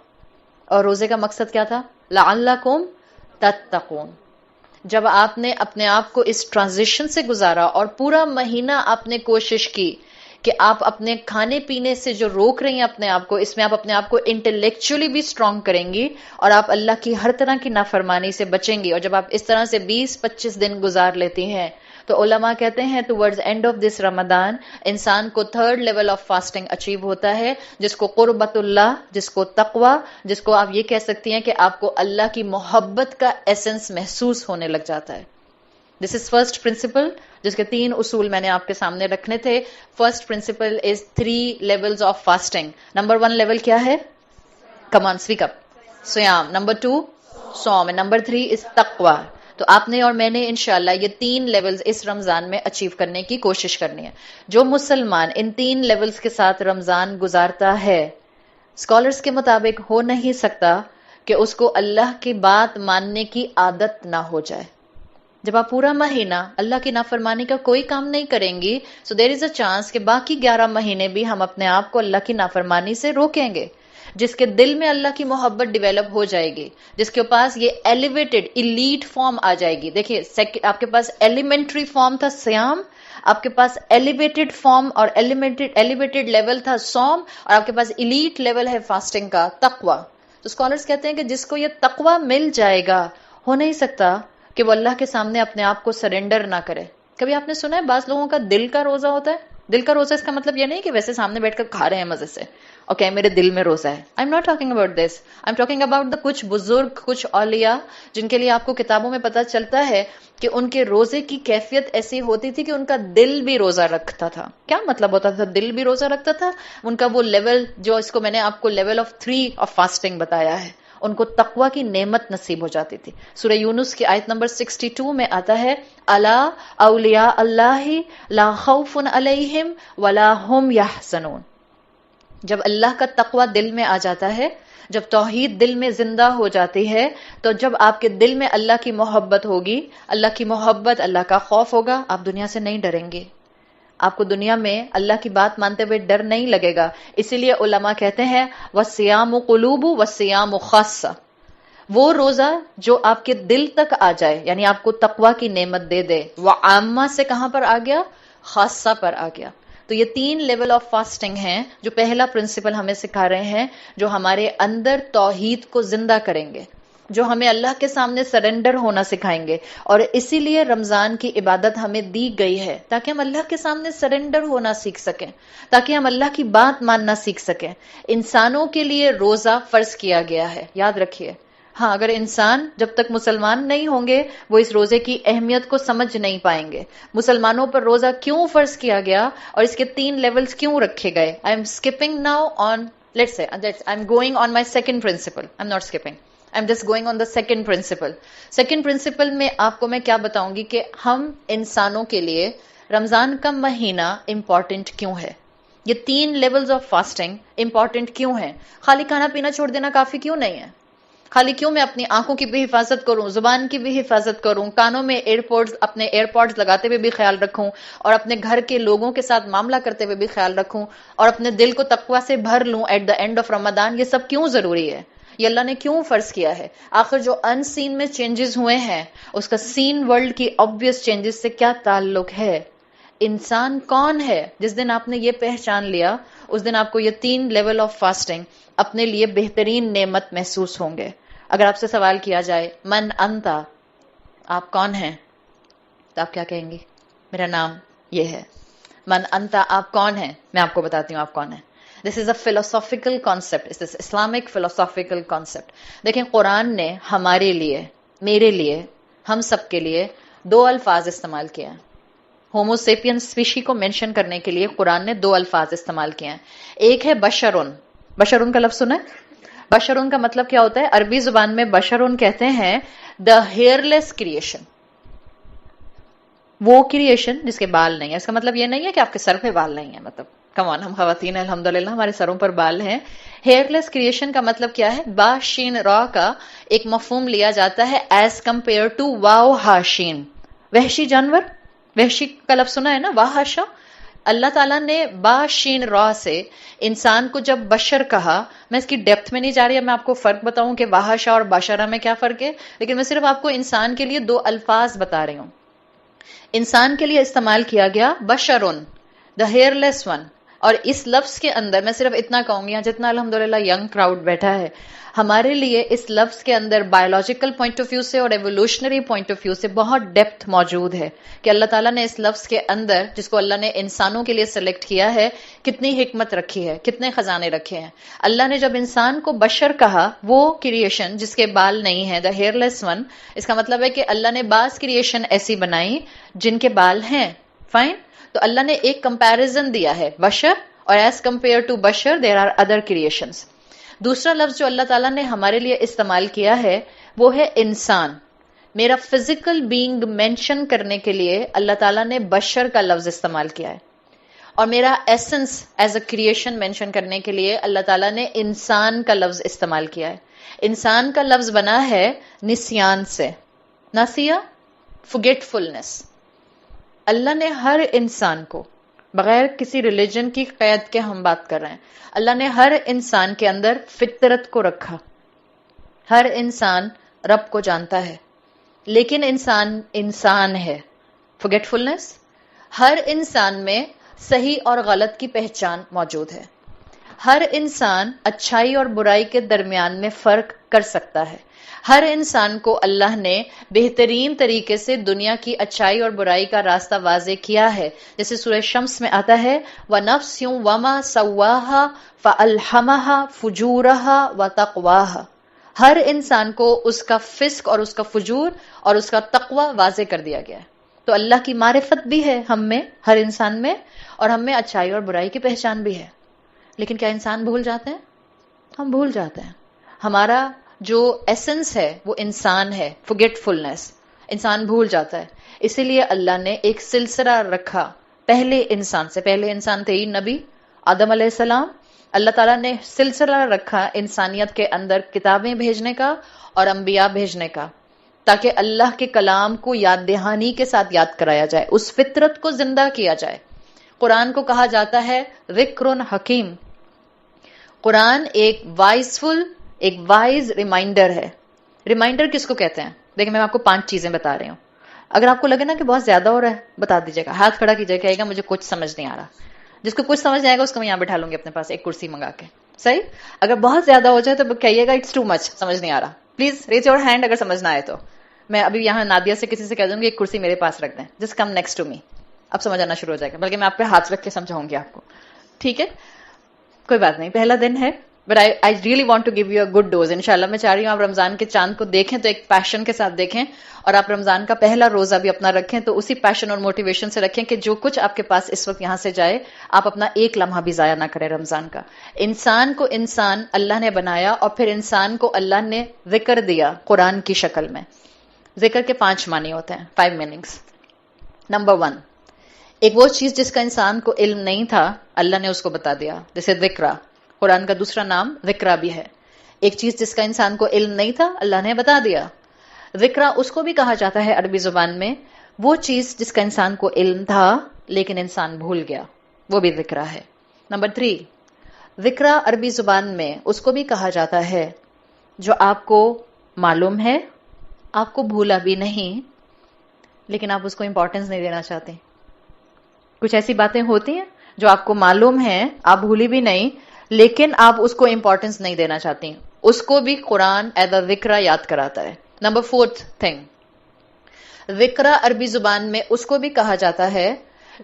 Speaker 1: اور روزے کا مقصد کیا تھا؟ لعلکم تتقون. جب آپ نے اپنے آپ کو اس ٹرانزیشن سے گزارا اور پورا مہینہ آپ نے کوشش کی کہ آپ اپنے کھانے پینے سے جو روک رہی ہیں اپنے آپ کو، اس میں آپ اپنے آپ کو انٹلیکچولی بھی اسٹرانگ کریں گی اور آپ اللہ کی ہر طرح کی نافرمانی سے بچیں گی. اور جب آپ اس طرح سے 20-25 دن گزار لیتی ہیں تو علماء کہتے ہیں ٹورڈز اینڈ آف دس رمضان انسان کو 3rd level of fasting achieve ہوتا ہے، جس کو قربت اللہ، جس کو تقوی، جس کو آپ یہ کہہ سکتی ہیں کہ آپ کو اللہ کی محبت کا ایسنس محسوس ہونے لگ جاتا ہے. دس از فرسٹ پرنسپل، جس کے 3 اصول میں نے آپ کے سامنے رکھنے تھے. First principle is 3 levels of fasting. Number 1 level کیا ہے؟ کم آن اسپیک اپ. سیام. نمبر 2 صوم. نمبر 3 از تقوی. تو آپ نے اور میں نے انشاءاللہ یہ 3 لیولز اس رمضان میں اچیو کرنے کی کوشش کرنی ہے. جو مسلمان ان 3 لیولز کے ساتھ رمضان گزارتا ہے، اسکالرز کے مطابق ہو نہیں سکتا کہ اس کو اللہ کی بات ماننے کی عادت نہ ہو جائے. جب آپ پورا مہینہ اللہ کی نافرمانی کا کوئی کام نہیں کریں گی، سو دیر از اے چانس کہ باقی 11 مہینے بھی ہم اپنے آپ کو اللہ کی نافرمانی سے روکیں گے. جس کے دل میں اللہ کی محبت ڈیولپ ہو جائے گی، جس کے پاس یہ ایلیویٹڈ ایلیٹ فارم آ جائے گی. دیکھیے آپ کے پاس ایلیمنٹری فارم تھا سیام، آپ کے پاس ایلیویٹڈ فارم اور ایلیویٹڈ لیول تھا صوم، اور آپ کے پاس ایلیٹ لیول ہے فاسٹنگ کا، تقوی. تو اسکالرز کہتے ہیں کہ جس کو یہ تقوی مل جائے گا، ہو نہیں سکتا کہ وہ اللہ کے سامنے اپنے آپ کو سرنڈر نہ کرے. کبھی آپ نے سنا ہے بعض لوگوں کا دل کا روزہ ہوتا ہے، دل کا روزہ اس کا مطلب یہ نہیں کہ ویسے سامنے بیٹھ کر کھا رہے ہیں مزے سے اوکے میرے دل میں روزہ ہے. I am not talking about this. I am talking about the کچھ بزرگ کچھ اولیاء جن کے لیے آپ کو کتابوں میں پتہ چلتا ہے کہ ان کے روزے کی کیفیت ایسی ہوتی تھی کہ ان کا دل بھی روزہ رکھتا تھا. کیا مطلب ہوتا تھا دل بھی روزہ رکھتا تھا؟ ان کا وہ لیول جو اس کو میں نے آپ کو لیول آف 3 آف فاسٹنگ بتایا ہے, ان کو تقوی کی نعمت نصیب ہو جاتی تھی. سورہ یونس کی آیت نمبر 62 میں آتا ہے الا اولیاء اللہ لا خوف علیہم ولا هم یحزنون. جب اللہ کا تقوی دل میں آ جاتا ہے, جب توحید دل میں زندہ ہو جاتی ہے, تو جب آپ کے دل میں اللہ کی محبت ہوگی, اللہ کی محبت, اللہ کا خوف ہوگا, آپ دنیا سے نہیں ڈریں گے. آپ کو دنیا میں اللہ کی بات مانتے ہوئے ڈر نہیں لگے گا. اسی لیے علماء کہتے ہیں وَالصِّيَامُ قُلُوبُ وَالصِّيَامُ خَاصَّةٌ, وہ روزہ جو آپ کے دل تک آ جائے, یعنی آپ کو تقوی کی نعمت دے دے. وہ عامہ سے کہاں پر آ گیا؟ خاصہ پر آ گیا. تو یہ 3 لیول آف فاسٹنگ ہیں جو پہلا پرنسپل ہمیں سکھا رہے ہیں, جو ہمارے اندر توحید کو زندہ کریں گے, جو ہمیں اللہ کے سامنے سرنڈر ہونا سکھائیں گے. اور اسی لیے رمضان کی عبادت ہمیں دی گئی ہے تاکہ ہم اللہ کے سامنے سرنڈر ہونا سیکھ سکیں, تاکہ ہم اللہ کی بات ماننا سیکھ سکیں. انسانوں کے لیے روزہ فرض کیا گیا ہے, یاد رکھیے. ہاں, اگر انسان جب تک مسلمان نہیں ہوں گے وہ اس روزے کی اہمیت کو سمجھ نہیں پائیں گے. مسلمانوں پر روزہ کیوں فرض کیا گیا اور اس کے 3 لیولز کیوں رکھے گئے. I am skipping now on let's say I am going on my second principle. I am not skipping, I am just going on the second principle. Second principle میں آپ کو میں کیا بتاؤں گی کہ ہم انسانوں کے لیے رمضان کا مہینہ امپورٹنٹ کیوں ہے. یہ 3 لیولز آف فاسٹنگ امپورٹنٹ کیوں ہیں. خالی کھانا پینا چھوڑ دینا کافی کیوں نہیں ہے. خالی کیوں میں اپنی آنکھوں کی بھی حفاظت کروں, زبان کی بھی حفاظت کروں, کانوں میں اپنے ایئر پوڈز لگاتے ہوئے بھی خیال رکھوں, اور اپنے گھر کے لوگوں کے ساتھ معاملہ کرتے ہوئے بھی خیال رکھوں, اور اپنے دل کو تقویٰ سے بھر لوں ایٹ دا اینڈ آف رمضان. یہ سب کیوں ضروری ہے؟ یہ اللہ نے کیوں فرض کیا ہے؟ آخر جو ان سین میں چینجز ہوئے ہیں اس کا سین ورلڈ کی آبویس چینجز سے کیا تعلق ہے؟ انسان کون ہے؟ جس دن آپ نے یہ پہچان لیا اس دن آپ کو یہ 3 لیول آف فاسٹنگ اپنے لیے بہترین نعمت محسوس ہوں گے. اگر آپ سے سوال کیا جائے من انتا, آپ کون ہیں, تو آپ کیا کہیں گی؟ میرا نام یہ ہے. من انتا, آپ کون ہیں؟ میں آپ کو بتاتی ہوں آپ کون ہیں. This is a philosophical concept, اس از اسلامک فلسافیکل کانسیپٹ. دیکھیں قرآن نے ہمارے لیے, میرے لیے, ہم سب کے لیے 2 الفاظ استعمال کیے ہیں. ہومو سیپین اسپیشی کو مینشن کرنے کے لیے قرآن نے 2 الفاظ استعمال کیے ہیں. ایک ہے بشرون. بشرون کا لفظ سنا ہے؟ بشرون کا مطلب کیا ہوتا ہے؟ عربی زبان میں بشرون کہتے ہیں دا ہیئر لیس کریشن, وہ کریشن جس کے بال نہیں ہے. اس کا مطلب یہ نہیں ہے کہ آپ کے سر پہ بال نہیں ہے, مطلب کم آن, ہم خواتین الحمدللہ ہمارے سروں پر بال ہیں. ہیئر لیس کریشن کا مطلب کیا ہے؟ با شین را کا ایک مفہوم لیا جاتا ہے ایز کمپیئر ٹو واو ہا شین. وحشی جانور, وحشی کا لفظ سنا ہے نا, واہشا. اللہ تعالیٰ نے با شین را سے انسان کو جب بشر کہا, میں اس کی ڈیپتھ میں نہیں جا رہی, اب میں آپ کو فرق بتاؤں کہ واہشا اور بشرا میں کیا فرق ہے, لیکن میں صرف آپ کو انسان کے لیے 2 الفاظ بتا رہی ہوں. انسان کے لیے استعمال کیا گیا بشرون, دا ہیئر لیس ون. اور اس لفظ کے اندر میں صرف اتنا کہوں گی, جتنا الحمدللہ ینگ کراؤڈ بیٹھا ہے, ہمارے لیے اس لفظ کے اندر بایولوجیکل پوائنٹ آف ویو سے اور ایوولوشنری پوائنٹ آف ویو سے بہت ڈیپتھ موجود ہے کہ اللہ تعالیٰ نے اس لفظ کے اندر, جس کو اللہ نے انسانوں کے لیے سلیکٹ کیا ہے, کتنی حکمت رکھی ہے, کتنے خزانے رکھے ہیں. اللہ نے جب انسان کو بشر کہا, وہ کریشن جس کے بال نہیں ہیں, دا ہیئر لیس ون, اس کا مطلب ہے کہ اللہ نے بعض کریشن ایسی بنائی جن کے بال ہیں. فائن. تو اللہ نے ایک کمپیریزن دیا ہے بشر, اور ایز کمپیئر ٹو بشر دیر آر ادر کریشنز. دوسرا لفظ جو اللہ تعالیٰ نے ہمارے لیے استعمال کیا ہے وہ ہے انسان. میرا فزیکل بینگ مینشن کرنے کے لیے اللہ تعالیٰ نے بشر کا لفظ استعمال کیا ہے, اور میرا essence as a creation mention کرنے کے لیے اللہ تعالیٰ نے انسان کا لفظ استعمال کیا ہے. انسان کا لفظ بنا ہے نسیان سے, ناسیہ, فگیٹفلنس. اللہ نے ہر انسان کو, بغیر کسی ریلیجن کی قید کے ہم بات کر رہے ہیں, اللہ نے ہر انسان کے اندر فطرت کو رکھا. ہر انسان رب کو جانتا ہے, لیکن انسان ہے. فگیٹفلنس. ہر انسان میں صحیح اور غلط کی پہچان موجود ہے. ہر انسان اچھائی اور برائی کے درمیان میں فرق کر سکتا ہے. ہر انسان کو اللہ نے بہترین طریقے سے دنیا کی اچھائی اور برائی کا راستہ واضح کیا ہے. جیسے سورہ شمس میں آتا ہے وَنَفْسٍ وَمَا سَوَّاهَا فَأَلْهَمَهَا فُجُورَهَا وَتَقْوَاهَا. ہر انسان کو اس کا فسق اور اس کا فجور اور اس کا تقوی واضح کر دیا گیا ہے. تو اللہ کی معرفت بھی ہے ہم میں، ہر انسان میں، اور ہم میں اچھائی اور برائی کی پہچان بھی ہے. لیکن کیا انسان بھول جاتے ہیں؟ ہم بھول جاتے ہیں. ہمارا جو ایسنس ہے وہ انسان ہے، forgetfulness. انسان بھول جاتا ہے. اسی لیے اللہ نے ایک سلسلہ رکھا پہلے انسان سے. پہلے انسان تھے نبی آدم علیہ السلام. اللہ تعالیٰ نے سلسلہ رکھا انسانیت کے اندر کتابیں بھیجنے کا اور انبیاء بھیجنے کا، تاکہ اللہ کے کلام کو یاد دہانی کے ساتھ یاد کرایا جائے، اس فطرت کو زندہ کیا جائے. قرآن کو کہا جاتا ہے ذکر حکیم. قرآن ایک وائز ریمائنڈر ہے. ریمائنڈر کس کو کہتے ہیں؟ دیکھیں میں آپ کو 5 چیزیں بتا رہی ہوں. اگر آپ کو لگے نا کہ بہت زیادہ ہو رہا ہے بتا دیجیے گا، ہاتھ کھڑا کیجیے، کہے گا مجھے کچھ سمجھ نہیں آ رہا. جس کو کچھ سمجھ نہیں آئے گا اس کو میں یہاں بٹھا لوں گی اپنے پاس ایک کرسی منگا کے. صحیح؟ اگر بہت زیادہ ہو جائے تو کہیے گا اٹس ٹو مچ، سمجھ نہیں آ رہا. پلیز ریز یور ہینڈ اگر سمجھ نہ آئے تو. میں ابھی یہاں نادیہ سے کسی سے کہہ دوں گی ایک کرسی میرے پاس رکھ دیں، just come next to me. اب سمجھ آنا شروع ہو جائے گا، بلکہ میں آپ پہ ہاتھ رکھ کے سمجھاؤں گی آپ کو. ٹھیک ہے، کوئی بات نہیں، پہلا دن ہے، but I really want to give you a good dose. انشاءاللہ میں چاہ رہی ہوں آپ رمضان کے چاند کو دیکھیں تو ایک پیشن کے ساتھ دیکھیں، اور آپ رمضان کا پہلا روزہ بھی اپنا رکھیں تو اسی پیشن اور موٹیویشن سے رکھیں کہ جو کچھ آپ کے پاس اس وقت یہاں سے جائے آپ اپنا ایک لمحہ بھی ضائع نہ کریں رمضان کا. انسان کو انسان اللہ نے بنایا اور پھر انسان کو اللہ نے ذکر دیا قرآن کی شکل میں. ذکر کے 5 معنی ہوتے ہیں، 5 میننگز. نمبر 1، ایک وہ چیز جس کا انسان کو علم نہیں تھا اللہ نے اس کو بتا دیا، جیسے ذکرہ. قرآن کا دوسرا نام ذکرہ بھی ہے. ایک چیز جس کا انسان کو علم نہیں تھا اللہ نے بتا دیا. ذکرہ اس کو بھی کہا جاتا ہے عربی زبان میں وہ چیز جس کا انسان کو علم تھا لیکن انسان بھول گیا، وہ بھی ذکرہ ہے. نمبر 3، ذکرہ عربی زبان میں اس کو بھی کہا جاتا ہے جو آپ کو معلوم ہے، آپ کو بھولا بھی نہیں لیکن آپ اس کو امپورٹنس نہیں دینا چاہتے. کچھ ایسی باتیں ہوتی ہیں جو آپ کو معلوم ہیں، آپ بھولی بھی نہیں لیکن آپ اس کو امپورٹنس نہیں دینا چاہتی، اس کو بھی قرآن ایز اے ذکرہ یاد کراتا ہے. نمبر 4 تھنگ، ذکرہ عربی زبان میں اس کو بھی کہا جاتا ہے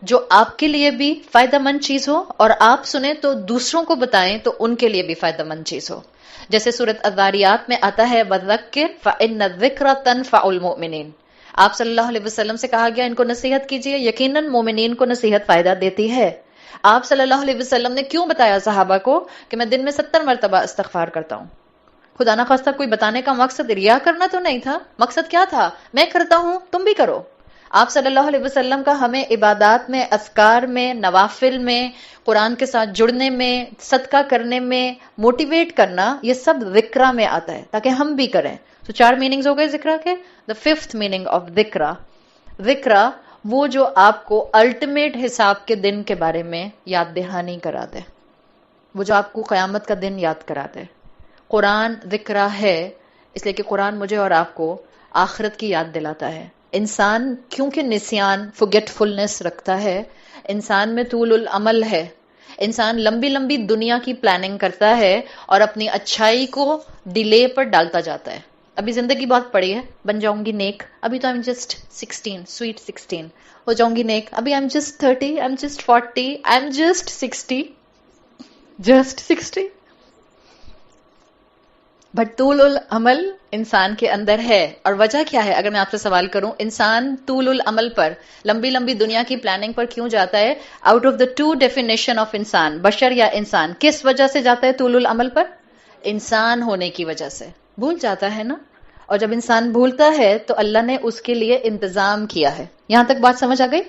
Speaker 1: جو آپ کے لیے بھی فائدہ مند چیز ہو اور آپ سنیں تو دوسروں کو بتائیں تو ان کے لیے بھی فائدہ مند چیز ہو. جیسے سورۃ الذاریات میں آتا ہے وَذَكِّرْ فَإِنَّ الذِّكْرَ تَنفَعُ الْمُؤْمِنِينَ. آپ صلی اللہ علیہ وسلم سے کہا گیا ان کو نصیحت کیجئے، یقیناً مومنین کو نصیحت فائدہ دیتی ہے. آپ صلی اللہ علیہ وسلم نے کیوں بتایا صحابہ کو کہ میں دن میں 70 مرتبہ استغفار کرتا ہوں؟ خدا نہ خواستہ کوئی بتانے کا مقصد ریا کرنا تو نہیں تھا، مقصد کیا تھا؟ میں کرتا ہوں تم بھی کرو. آپ صلی اللہ علیہ وسلم کا ہمیں عبادات میں، اذکار میں، نوافل میں، قرآن کے ساتھ جڑنے میں، صدقہ کرنے میں موٹیویٹ کرنا، یہ سب ذکرہ میں آتا ہے تاکہ ہم بھی کریں. تو 4 میننگز ہو گئے ذکرہ کے. The 5th meaning of ذکرہ، ذکرہ وہ جو آپ کو الٹیمیٹ حساب کے دن کے بارے میں یاد دہانی کرا دے، وہ جو آپ کو قیامت کا دن یاد کرا دے. قرآن ذکرہ ہے اس لیے کہ قرآن مجھے اور آپ کو آخرت کی یاد دلاتا ہے. انسان کیونکہ نسیان forgetfulness رکھتا ہے، انسان میں طول العمل ہے، انسان لمبی لمبی دنیا کی پلاننگ کرتا ہے اور اپنی اچھائی کو ڈیلے پر ڈالتا جاتا ہے. ابھی زندگی بہت پڑی ہے، بن جاؤں گی نیک، ابھی تو I'm just 16 sweet 16 ہو جاؤں گی نیک، ابھی I'm just 30 I'm just 40 I'm just 60 but طول العمل انسان کے اندر ہے. اور وجہ کیا ہے؟ اگر میں آپ سے سوال کروں انسان طول العمل پر، لمبی لمبی دنیا کی پلاننگ پر کیوں جاتا ہے؟ Out of the 2 definition of انسان، بشر یا انسان، کس وجہ سے جاتا ہے طول العمل پر؟ انسان ہونے کی وجہ سے. بھول جاتا ہے نا، اور جب انسان بھولتا ہے تو اللہ نے اس کے لیے انتظام کیا ہے. یہاں تک بات سمجھ آ گئی؟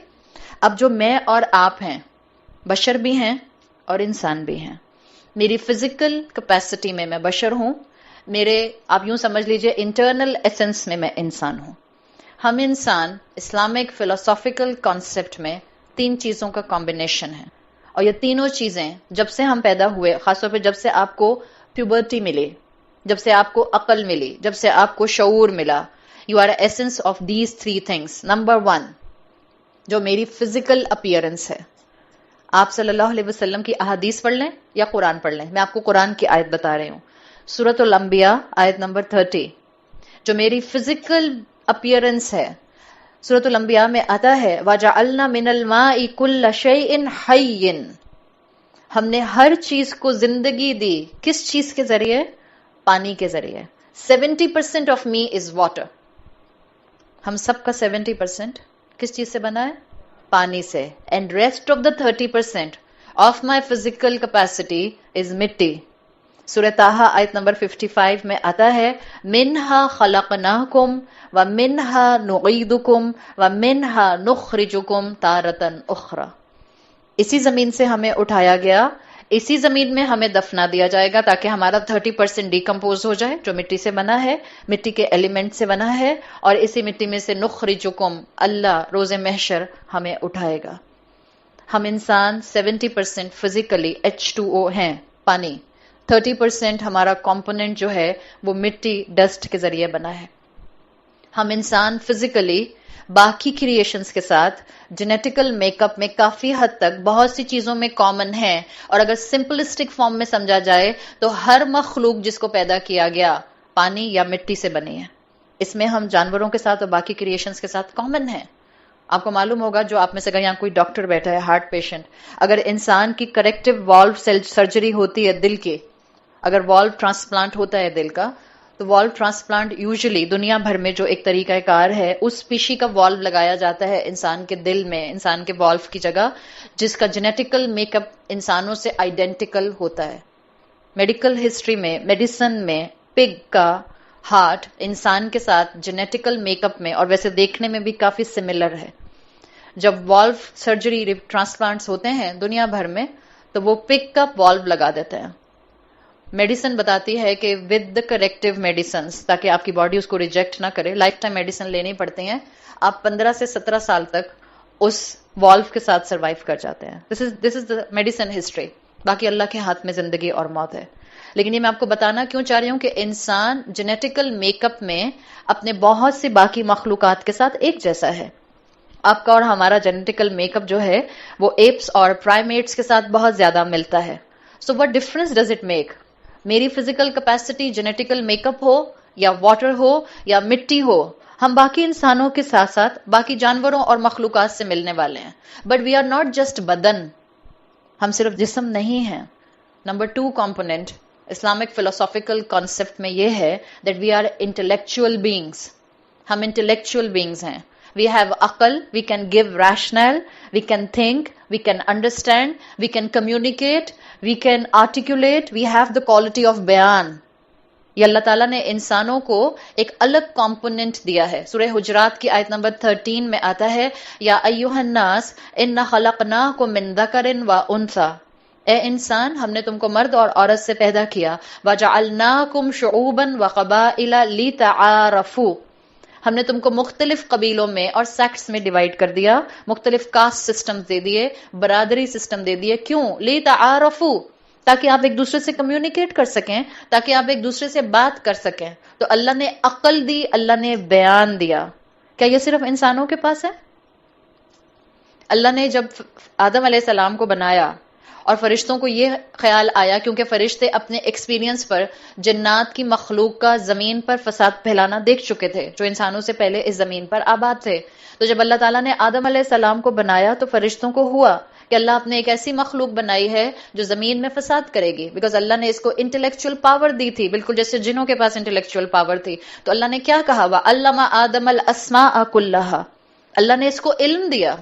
Speaker 1: اب جو میں اور آپ ہیں، بشر بھی ہیں اور انسان بھی ہیں. میری فزیکل کیپیسٹی میں بشر ہوں، میرے آپ یوں سمجھ لیجئے انٹرنل ایسنس میں انسان ہوں. ہم انسان اسلامک فلسافیکل کانسیپٹ میں 3 چیزوں کا کمبینیشن ہے، اور یہ تینوں چیزیں جب سے ہم پیدا ہوئے، خاص طور پہ جب سے آپ کو پیوبرٹی ملی، جب سے آپ کو عقل ملی، جب سے آپ کو شعور ملا، you are essence of these 3 things. Number 1 جو میری فزیکل اپیئرنس ہے. آپ صلی اللہ علیہ وسلم کی احادیث پڑھ لیں یا قرآن پڑھ لیں، میں آپ کو قرآن کی آیت بتا رہی ہوں. سورۃ الانبیاء آیت نمبر 30. جو میری فزیکل اپیئرنس ہے، سورۃ الانبیاء میں آتا ہے وَجَعَلْنَا مِنَ الْمَاءِ كُلَّ شَيْءٍ حَيٍّ. ہم نے ہر چیز کو زندگی دی. کس چیز کے ذریعے؟ پانی کے ذریعے. 70% آف می از واٹر. ہم سب کا 70% کس چیز سے بنا ہے؟ پانی سے. And rest of the 30% of my physical capacity is مٹی. سورہ طٰہٰ آیت نمبر 55 میں آتا ہے منہا خلقناکم ومنہا نعیدکم ومنہا نخرجکم تارۃ اخری. اسی زمین سے ہمیں اٹھایا گیا، اسی زمین میں ہمیں دفنا دیا جائے گا تاکہ ہمارا 30% ڈیکمپوز ہو جائے جو مٹی سے بنا ہے، مٹی کے ایلیمنٹ سے بنا ہے، اور اسی مٹی میں سے نخرجکم، اللہ روز محشر ہمیں اٹھائے گا. ہم انسان 70% فزیکلی H2O ہیں، پانی. 30% ہمارا کمپوننٹ جو ہے وہ مٹی، ڈسٹ کے ذریعے بنا ہے. ہم انسان فزیکلی باقی کریشنز کے ساتھ جینیٹیکل میک اپ میں کافی حد تک بہت سی چیزوں میں کامن ہیں، اور اگر سمپلسٹک فارم میں سمجھا جائے تو ہر مخلوق جس کو پیدا کیا گیا پانی یا مٹی سے بنی ہے. اس میں ہم جانوروں کے ساتھ اور باقی کریشنز کے ساتھ کامن ہیں. آپ کو معلوم ہوگا جو آپ میں سے اگر یہاں کوئی ڈاکٹر بیٹھا ہے، ہارٹ پیشنٹ، اگر انسان کی کریکٹیو والو سرجری ہوتی ہے دل کی، اگر والو ٹرانسپلانٹ ہوتا ہے دل کا، تو والو ٹرانسپلانٹ یوزلی دنیا بھر میں جو ایک طریقہ کار ہے، اس اسپیشی کا والو لگایا جاتا ہے انسان کے دل میں، انسان کے والو کی جگہ، جس کا جینیٹیکل میک اپ انسانوں سے آئیڈینٹیکل ہوتا ہے. میڈیکل ہسٹری میں، میڈیسن میں پگ کا ہارٹ انسان کے ساتھ جینیٹیکل میک اپ میں اور ویسے دیکھنے میں بھی کافی سملر ہے. جب والو سرجری ٹرانسپلانٹس ہوتے ہیں دنیا بھر میں تو وہ پگ کا والو لگا دیتے ہیں. میڈیسن بتاتی ہے کہ ود دا کریکٹیو میڈیسنس، تاکہ آپ کی باڈی اس کو ریجیکٹ نہ کرے، لائف ٹائم میڈیسن لینی پڑتی ہیں، آپ 15 سے 17 سال تک اس والو کے ساتھ سروائیو کر جاتے ہیں. This is the medicine history. باقی اللہ کے ہاتھ میں زندگی اور موت ہے. لیکن یہ میں آپ کو بتانا کیوں چاہ رہی ہوں کہ انسان جینیٹیکل میک اپ میں اپنے بہت سی باقی مخلوقات کے ساتھ ایک جیسا ہے. آپ کا اور ہمارا جینیٹیکل میک اپ جو ہے وہ ایپس اور پرائمیٹس کے ساتھ بہت زیادہ ملتا ہے. So what difference does it make? میری physical capacity genetical make up ہو یا واٹر ہو یا مٹی ہو، ہم باقی انسانوں کے ساتھ ساتھ باقی جانوروں اور مخلوقات سے ملنے والے ہیں. But we are not just بدن، ہم صرف جسم نہیں ہیں. Number 2 component Islamic philosophical concept میں یہ ہے that we are intellectual beings. ہم انٹلیکچوئل بینگس ہیں. We have عقل, we can give rationale, we can think, we can understand, we can communicate, we can articulate, we have the quality of بیان. یہ اللہ تعالیٰ نے انسانوں کو ایک الگ کمپوننٹ دیا ہے. سورہ حجرات کی آیت نمبر 13 میں آتا ہے یا ایھا الناس انا خلقناکم من ذکر و انثی. اے انسان، ہم نے تم کو مرد اور عورت سے پیدا کیا. وجعلناکم شعوبا وقبائل لتعارفوا. ہم نے تم کو مختلف قبیلوں میں اور سیکٹس میں ڈیوائیڈ کر دیا، مختلف کاسٹ سسٹم دے دیے، برادری سسٹم دے دیے. کیوں؟ لتعارفوا، تاکہ آپ ایک دوسرے سے کمیونیکیٹ کر سکیں، تاکہ آپ ایک دوسرے سے بات کر سکیں. تو اللہ نے عقل دی، اللہ نے بیان دیا. کیا یہ صرف انسانوں کے پاس ہے؟ اللہ نے جب آدم علیہ السلام کو بنایا اور فرشتوں کو یہ خیال آیا، کیونکہ فرشتے اپنے ایکسپیرینس پر جنات کی مخلوق کا زمین پر فساد پھیلانا دیکھ چکے تھے جو انسانوں سے پہلے اس زمین پر آباد تھے. تو جب اللہ تعالیٰ نے آدم علیہ السلام کو بنایا تو فرشتوں کو ہوا کہ اللہ آپ نے ایک ایسی مخلوق بنائی ہے جو زمین میں فساد کرے گی، بیکاز اللہ نے اس کو انٹلیکچوئل پاور دی تھی، بالکل جیسے جنوں کے پاس انٹلیکچوئل پاور تھی. تو اللہ نے کیا کہا؟ وَعَلَّمَ آدَمَ الْأَسْمَاءَ كُلَّهَا. اللہ نے اس کو علم دیا.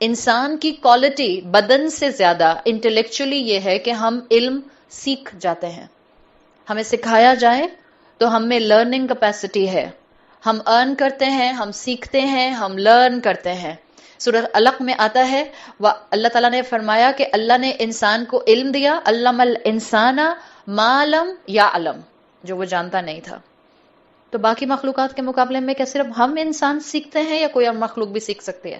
Speaker 1: انسان کی کوالٹی بدن سے زیادہ انٹلیکچولی یہ ہے کہ ہم علم سیکھ جاتے ہیں. ہمیں سکھایا جائے تو ہم میں لرننگ کیپیسٹی ہے. ہم ارن کرتے ہیں، ہم سیکھتے ہیں، ہم لرن کرتے ہیں. سورہ علق میں آتا ہے اللہ تعالیٰ نے فرمایا کہ اللہ نے انسان کو علم دیا. علم الانسان ما لم یعلم، جو وہ جانتا نہیں تھا. تو باقی مخلوقات کے مقابلے میں کیا صرف ہم انسان سیکھتے ہیں یا کوئی اور مخلوق بھی سیکھ سکتی ہے؟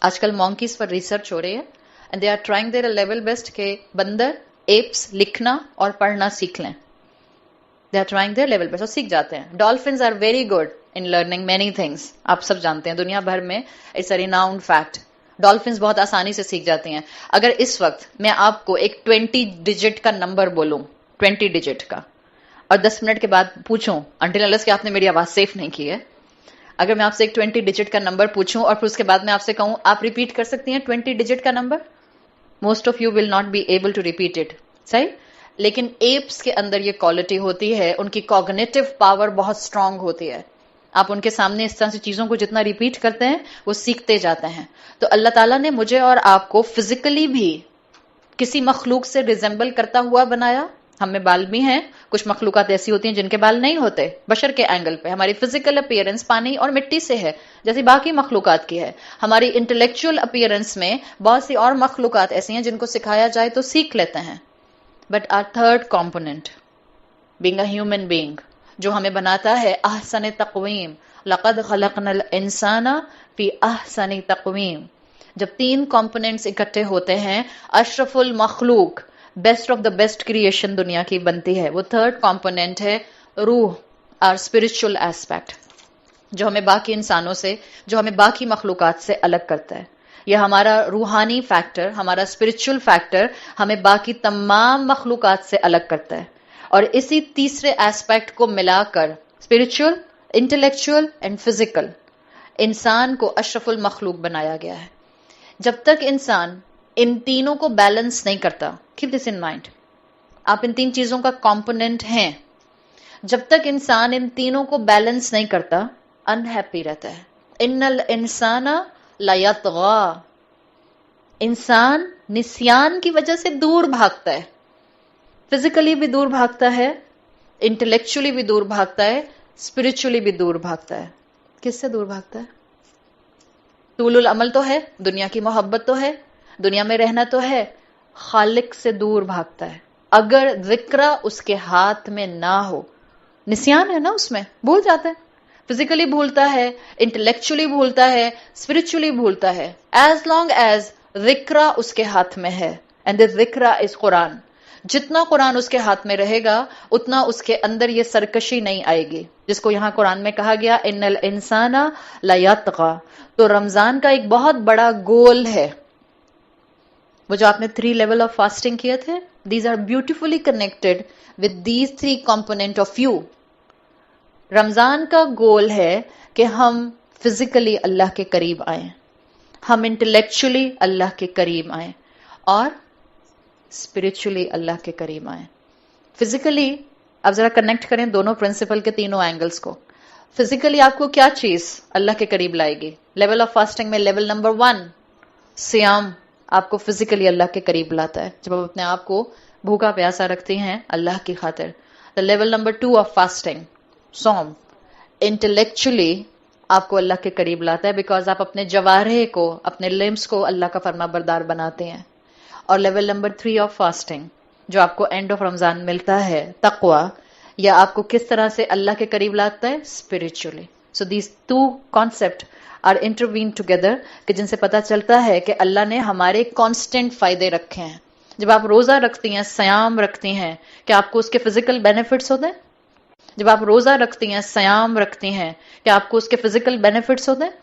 Speaker 1: آج کل مونکیز پر ریسرچ ہو رہی ہے and they are trying their level best کہ بندر ایپس لکھنا اور پڑھنا سیکھ لیں. They are trying their level best اور سیکھ جاتے ہیں. Dolphins are very good in learning many things. آپ سب جانتے ہیں دنیا بھر میں it's a renowned fact. Dolphins بہت آسانی سے سیکھ جاتی ہیں. اگر اس وقت میں آپ کو ایک 20 ڈیجٹ کا نمبر بولوں 20 ڈیجٹ کا اور 10 منٹ کے بعد پوچھوں انٹل انلیس کہ آپ نے میری آواز سیف نہیں کی ہے، اگر میں آپ سے ایک 20 ڈیجٹ کا نمبر پوچھوں اور پھر اس کے بعد میں آپ سے کہوں آپ ریپیٹ کر سکتی ہیں 20 ڈیجٹ کا نمبر، most of you will not be able to repeat it, صحیح؟ لیکن ایپس کے اندر یہ کوالٹی ہوتی ہے، ان کی کوگنیٹو پاور بہت اسٹرانگ ہوتی ہے. آپ ان کے سامنے اس طرح سے چیزوں کو جتنا ریپیٹ کرتے ہیں وہ سیکھتے جاتے ہیں. تو اللہ تعالیٰ نے مجھے اور آپ کو فزیکلی بھی کسی مخلوق سے ریزمبل کرتا ہوا بنایا. ہم میں بال بھی ہیں، کچھ مخلوقات ایسی ہوتی ہیں جن کے بال نہیں ہوتے. بشر کے اینگل پہ ہماری فزیکل اپیئرنس پانی اور مٹی سے ہے جیسی باقی مخلوقات کی ہے. ہماری انٹلیکچوئل اپیئرنس میں بہت سی اور مخلوقات ایسی ہیں جن کو سکھایا جائے تو سیکھ لیتے ہیں. But are third component being a human being جو ہمیں بناتا ہے احسن تقویم، لقد خلقنا الانسان فی احسن تقویم. جب 3 کمپوننٹس اکٹھے ہوتے ہیں اشرف المخلوق، best of the best creation دنیا کی بنتی ہے. وہ تھرڈ کمپوننٹ ہے روح، اور اسپرچل ایسپیکٹ، جو ہمیں باقی انسانوں سے، جو ہمیں باقی مخلوقات سے الگ کرتا ہے. یہ ہمارا روحانی فیکٹر، ہمارا اسپرچل فیکٹر ہمیں باقی تمام مخلوقات سے الگ کرتا ہے. اور اسی تیسرے ایسپیکٹ کو ملا کر اسپرچل، انٹلیکچوئل اینڈ فزیکل انسان کو اشرف المخلوق بنایا گیا ہے. جب تک انسان ان تینوں کو بیلنس نہیں کرتا، کیپ دس ان مائنڈ، آپ ان 3 چیزوں کا کمپوننٹ ہیں، جب تک انسان ان تینوں کو بیلنس نہیں کرتا انہیپی رہتا ہے. ان الانسان لیطغی، انسان نسیان کی وجہ سے دور بھاگتا ہے، فزیکلی بھی دور بھاگتا ہے، انٹلیکچولی بھی دور بھاگتا ہے، اسپرچولی بھی دور بھاگتا ہے. کس سے دور بھاگتا ہے؟ طول العمل تو ہے، دنیا کی محبت تو ہے، دنیا میں رہنا تو ہے، خالق سے دور بھاگتا ہے. اگر ذکرہ اس کے ہاتھ میں نہ ہو، نسیان ہے نا، اس میں بھول جاتا ہے، فزیکلی بھولتا ہے، انٹلیکچولی بھولتا ہے، اسپرچولی بھولتا ہے. ایز لانگ ایز ذکرہ اس کے ہاتھ میں ہے، اینڈ the ذکرہ از قرآن، جتنا قرآن اس کے ہاتھ میں رہے گا اتنا اس کے اندر یہ سرکشی نہیں آئے گی، جس کو یہاں قرآن میں کہا گیا ان الانسان لیطغی. تو رمضان کا ایک بہت بڑا گول ہے، وہ جو آپ نے 3 لیول آف فاسٹنگ کیے تھے، these are beautifully connected with these 3 component of you. Ramzan کا گول ہے کہ ہم فزیکلی اللہ کے قریب آئیں، ہم انٹلیکچولی اللہ کے قریب آئیں، اور اسپرچولی اللہ کے قریب آئیں. فزیکلی اب ذرا کنیکٹ کریں دونوں پرنسپل کے تینوں اینگلز کو. فزیکلی آپ کو کیا چیز اللہ کے قریب لائے گی؟ لیول آف فاسٹنگ میں لیول نمبر 1 سیام آپ کو فزیکلی اللہ کے قریب لاتا ہے، جب آپ اپنے آپ کو بھوکا پیاسا رکھتی ہیں اللہ کی خاطر. لیول نمبر 2 آف فاسٹنگ صوم انٹلیکچولی آپ کو اللہ کے قریب لاتا ہے، بیکاز آپ اپنے جوارح کو، اپنے لمبس کو اللہ کا فرما بردار بناتے ہیں. اور لیول نمبر 3 آف فاسٹنگ جو آپ کو اینڈ آف رمضان ملتا ہے، تقوی، یا آپ کو کس طرح سے اللہ کے قریب لاتا ہے؟ Spiritually. So these 2 concept are intertwine together, کہ جن سے پتا چلتا ہے کہ اللہ نے ہمارے کانسٹنٹ فائدے رکھے ہیں. جب آپ روزہ رکھتی ہیں، سیام رکھتی ہیں، کہ آپ کو اس کے فزیکل بینیفٹس ہوتے ہیں؟ جب آپ روزہ رکھتی ہیں، سیام رکھتی ہیں، کہ آپ کو اس کے فزیکل بینیفٹس ہوتے ہیں؟